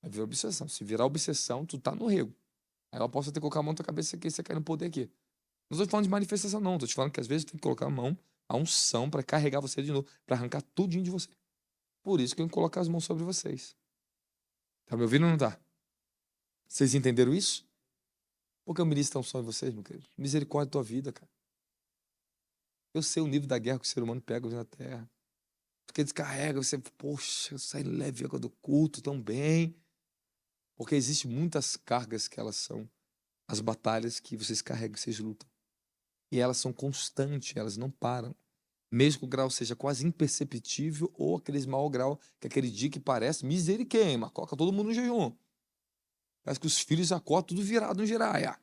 Aí virou obsessão. Se virar obsessão, tu tá no rego. Aí eu posso ter que colocar a mão na tua cabeça aqui, você cai no poder aqui. Não tô te falando de manifestação, não. Tô te falando que às vezes tem que colocar a mão, a unção para carregar você de novo, para arrancar tudinho de você. Por isso que eu tenho que colocar as mãos sobre vocês. Tá me ouvindo ou não tá? Vocês entenderam isso? Por que eu ministro a unção em vocês, meu querido? Misericórdia da tua vida, cara. Eu sei o nível da guerra que o ser humano pega hoje na terra. Porque descarrega, você, poxa, sai leve agora do culto tão bem. Porque existem muitas cargas que elas são as batalhas que vocês carregam, vocês lutam. E elas são constantes, elas não param. Mesmo que o grau seja quase imperceptível ou aqueles mau grau, que é aquele dia que parece misericórdia, coloca todo mundo no jejum. Parece que os filhos acordam tudo virado no giraia.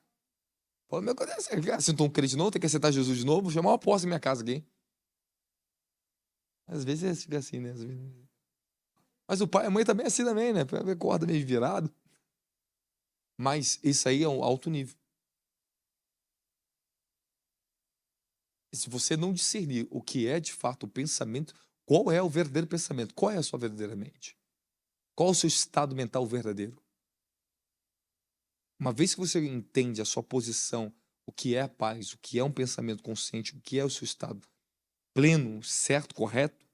Fala, meu Deus, você sentou um crente não? Tem que aceitar Jesus de novo? Vou chamar uma aposta na minha casa aqui. Às vezes fica assim, né? Mas o pai e a mãe também é assim também, né? Acorda meio virado. Mas isso aí é um alto nível. E se você não discernir o que é de fato o pensamento Qual é o verdadeiro pensamento? Qual é a sua verdadeira mente? Qual é o seu estado mental verdadeiro? Uma vez que você entende a sua posição, o que é a paz, o que é um pensamento consciente, o que é o seu estado pleno, certo, correto,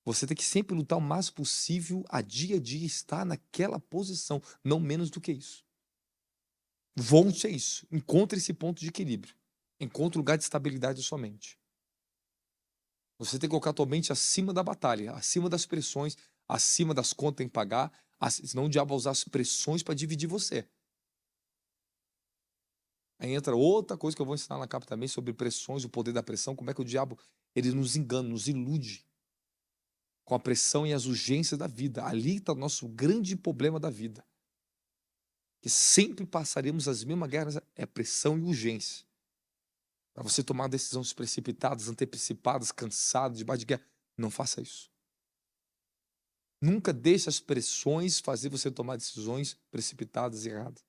você tem que sempre lutar o mais possível a dia estar naquela posição, não menos do que isso. Volte a isso. Encontre esse ponto de equilíbrio. Encontre o lugar de estabilidade da sua mente. Você tem que colocar a tua mente acima da batalha, acima das pressões, acima das contas que tem que pagar, senão o diabo vai usar as pressões para dividir você. Aí entra outra coisa que eu vou ensinar na capa também sobre pressões, o poder da pressão, como é que o diabo ele nos engana, nos ilude com a pressão e as urgências da vida. Ali está o nosso grande problema da vida. Que sempre passaremos as mesmas guerras, é pressão e urgência. Para você tomar decisões precipitadas, antecipadas, cansado, debaixo de guerra. Não faça isso. Nunca deixe as pressões fazer você tomar decisões precipitadas e erradas.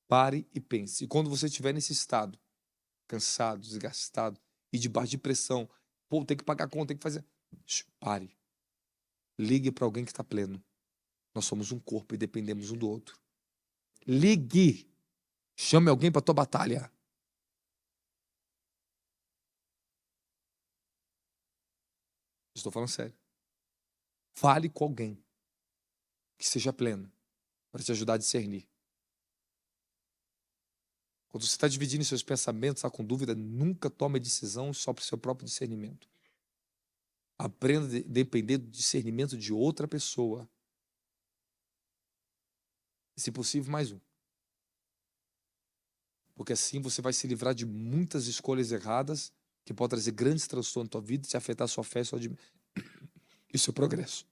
Pare e pense. E quando você estiver nesse estado, cansado, desgastado e debaixo de pressão, pô, tem que pagar a conta, tem que fazer. Pare. Ligue para alguém que está pleno. Nós somos um corpo e dependemos um do outro. Ligue. Chame alguém para a tua batalha. Estou falando sério. Fale com alguém que seja pleno para te ajudar a discernir. Quando você está dividindo seus pensamentos, está com dúvida, nunca tome decisão só para o seu próprio discernimento. Aprenda a depender do discernimento de outra pessoa. E, se possível, mais um. Porque assim você vai se livrar de muitas escolhas erradas que podem trazer grandes transtornos na tua vida e te afetar a sua fé e o seu progresso.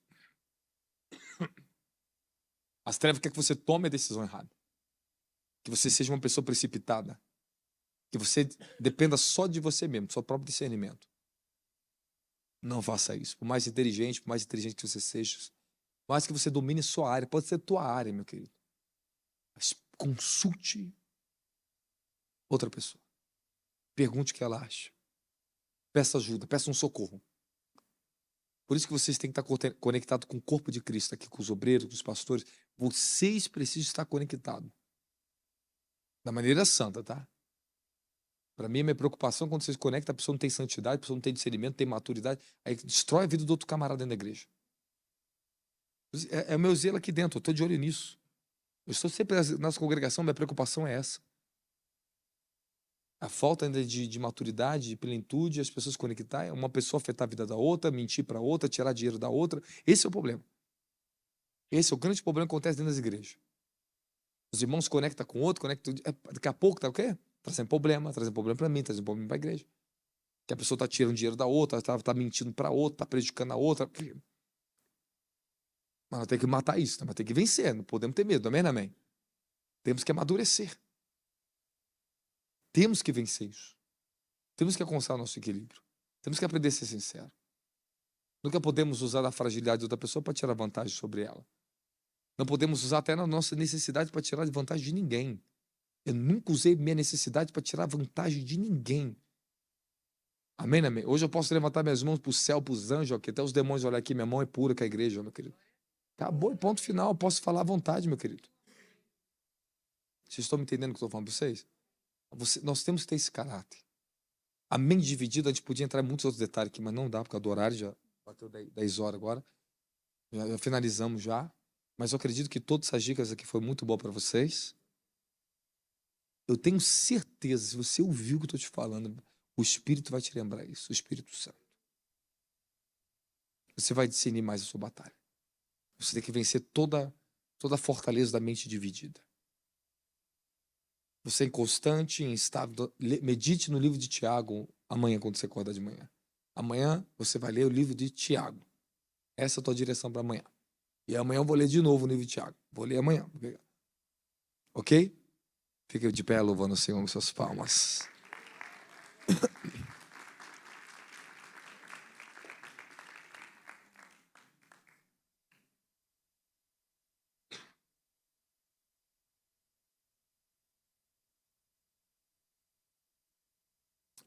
As trevas querem que você tome a decisão errada. Que você seja uma pessoa precipitada. Que você dependa só de você mesmo, do seu próprio discernimento. Não faça isso. Por mais inteligente que você seja, por mais que você domine sua área, pode ser tua área, meu querido. Mas consulte outra pessoa. Pergunte o que ela acha. Peça ajuda, peça um socorro. Por isso que vocês têm que estar conectados com o corpo de Cristo, aqui com os obreiros, com os pastores. Vocês precisam estar conectados. Da maneira santa, tá? Para mim, a minha preocupação é quando vocês conectam, a pessoa não tem santidade, a pessoa não tem discernimento, não tem maturidade, aí destrói a vida do outro camarada dentro da igreja. É o meu zelo aqui dentro, eu estou de olho nisso. Eu estou sempre na nossa congregação, minha preocupação é essa. A falta ainda de maturidade, de plenitude, as pessoas conectarem, uma pessoa afetar a vida da outra, mentir para outra, tirar dinheiro da outra. Esse é o problema. Esse é o grande problema que acontece dentro das igrejas. Os irmãos se conectam com o outro, daqui a pouco tá o quê? Trazendo problema para mim, trazendo problema para a igreja. Que a pessoa está tirando dinheiro da outra, está mentindo para outra, está prejudicando a outra. Mas nós temos que matar isso, nós temos que vencer, não podemos ter medo, amém, amém? Temos que amadurecer. Temos que vencer isso. Temos que alcançar o nosso equilíbrio. Temos que aprender a ser sincero. Nunca podemos usar a fragilidade de outra pessoa para tirar vantagem sobre ela. Não podemos usar até na nossa necessidade para tirar vantagem de ninguém. Eu nunca usei minha necessidade para tirar vantagem de ninguém. Amém, amém? Hoje eu posso levantar minhas mãos para o céu, para os anjos, que até os demônios olham aqui, minha mão é pura com a igreja, meu querido. Acabou, ponto final. Eu posso falar à vontade, meu querido. Vocês estão me entendendo o que eu estou falando para vocês? Nós temos que ter esse caráter. A mente dividida, a gente podia entrar em muitos outros detalhes aqui, mas não dá, por causa do horário, já bateu 10 horas agora. Já finalizamos já. Mas eu acredito que todas essas dicas aqui foram muito boas para vocês. Eu tenho certeza, se você ouviu o que eu estou te falando, o Espírito vai te lembrar isso, o Espírito Santo. Você vai discernir mais a sua batalha. Você tem que vencer toda a fortaleza da mente dividida. Você é inconstante, instável. Medite no livro de Tiago amanhã, quando você acordar de manhã. Amanhã você vai ler o livro de Tiago. Essa é a tua direção para amanhã. E amanhã eu vou ler de novo o livro de Tiago. Vou ler amanhã. Ok? Fica de pé louvando o Senhor com suas palmas.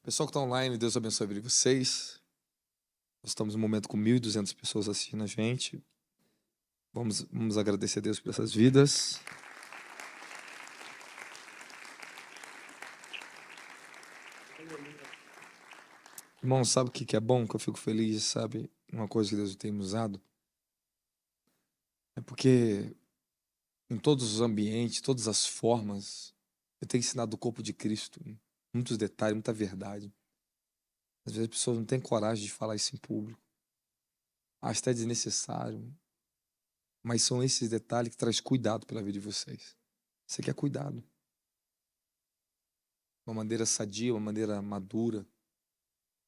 Pessoal que está online, Deus abençoe a vida de vocês. Nós estamos num momento com 1.200 pessoas assistindo a gente. Vamos agradecer a Deus por essas vidas. Irmão, sabe o que é bom? Que eu fico feliz, sabe? Uma coisa que Deus tem me usado. É porque em todos os ambientes, todas as formas, eu tenho ensinado o corpo de Cristo. Muitos detalhes, muita verdade. Às vezes as pessoas não têm coragem de falar isso em público. Acho até desnecessário. Mas são esses detalhes que trazem cuidado pela vida de vocês. Isso aqui é cuidado. Uma maneira sadia, uma maneira madura.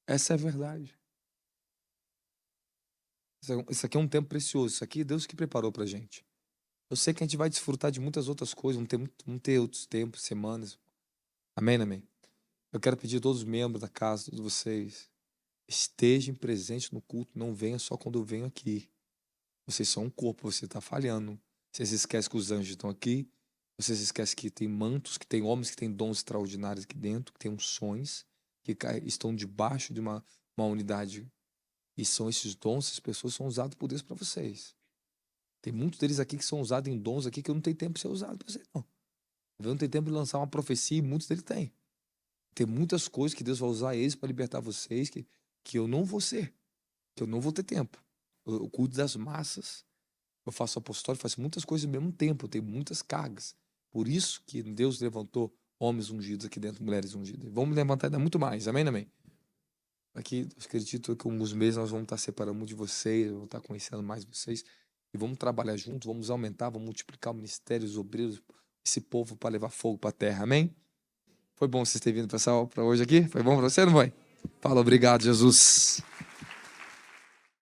Essa é a verdade. Isso aqui é um tempo precioso. Isso aqui é Deus que preparou pra gente. Eu sei que a gente vai desfrutar de muitas outras coisas. Vamos ter outros tempos, semanas. Amém, amém. Eu quero pedir a todos os membros da casa, todos vocês, estejam presentes no culto. Não venha só quando eu venho aqui. Vocês são um corpo, você está falhando. Vocês esquecem que os anjos estão aqui. Vocês esquecem que tem mantos, que tem homens que têm dons extraordinários aqui dentro, que têm unções, que estão debaixo de uma unidade. E são esses dons, essas pessoas são usadas por Deus para vocês. Tem muitos deles aqui que são usados em dons aqui que eu não tenho tempo de ser usado para vocês, não. Eu não tenho tempo de lançar uma profecia e muitos deles têm. Tem muitas coisas que Deus vai usar eles para libertar vocês que eu não vou ser, que eu não vou ter tempo. Eu cuido das massas, eu faço apostólico, faço muitas coisas ao mesmo tempo, eu tenho muitas cargas. Por isso que Deus levantou homens ungidos aqui dentro, mulheres ungidas. Vamos levantar ainda muito mais, amém, amém? Aqui, eu acredito que em alguns meses nós vamos estar separando de vocês, vamos estar conhecendo mais vocês, e vamos trabalhar juntos, vamos aumentar, vamos multiplicar o ministério, os obreiros, esse povo para levar fogo para a terra, amém? Foi bom vocês terem vindo para hoje aqui? Foi bom para você, não foi? Fala, obrigado, Jesus.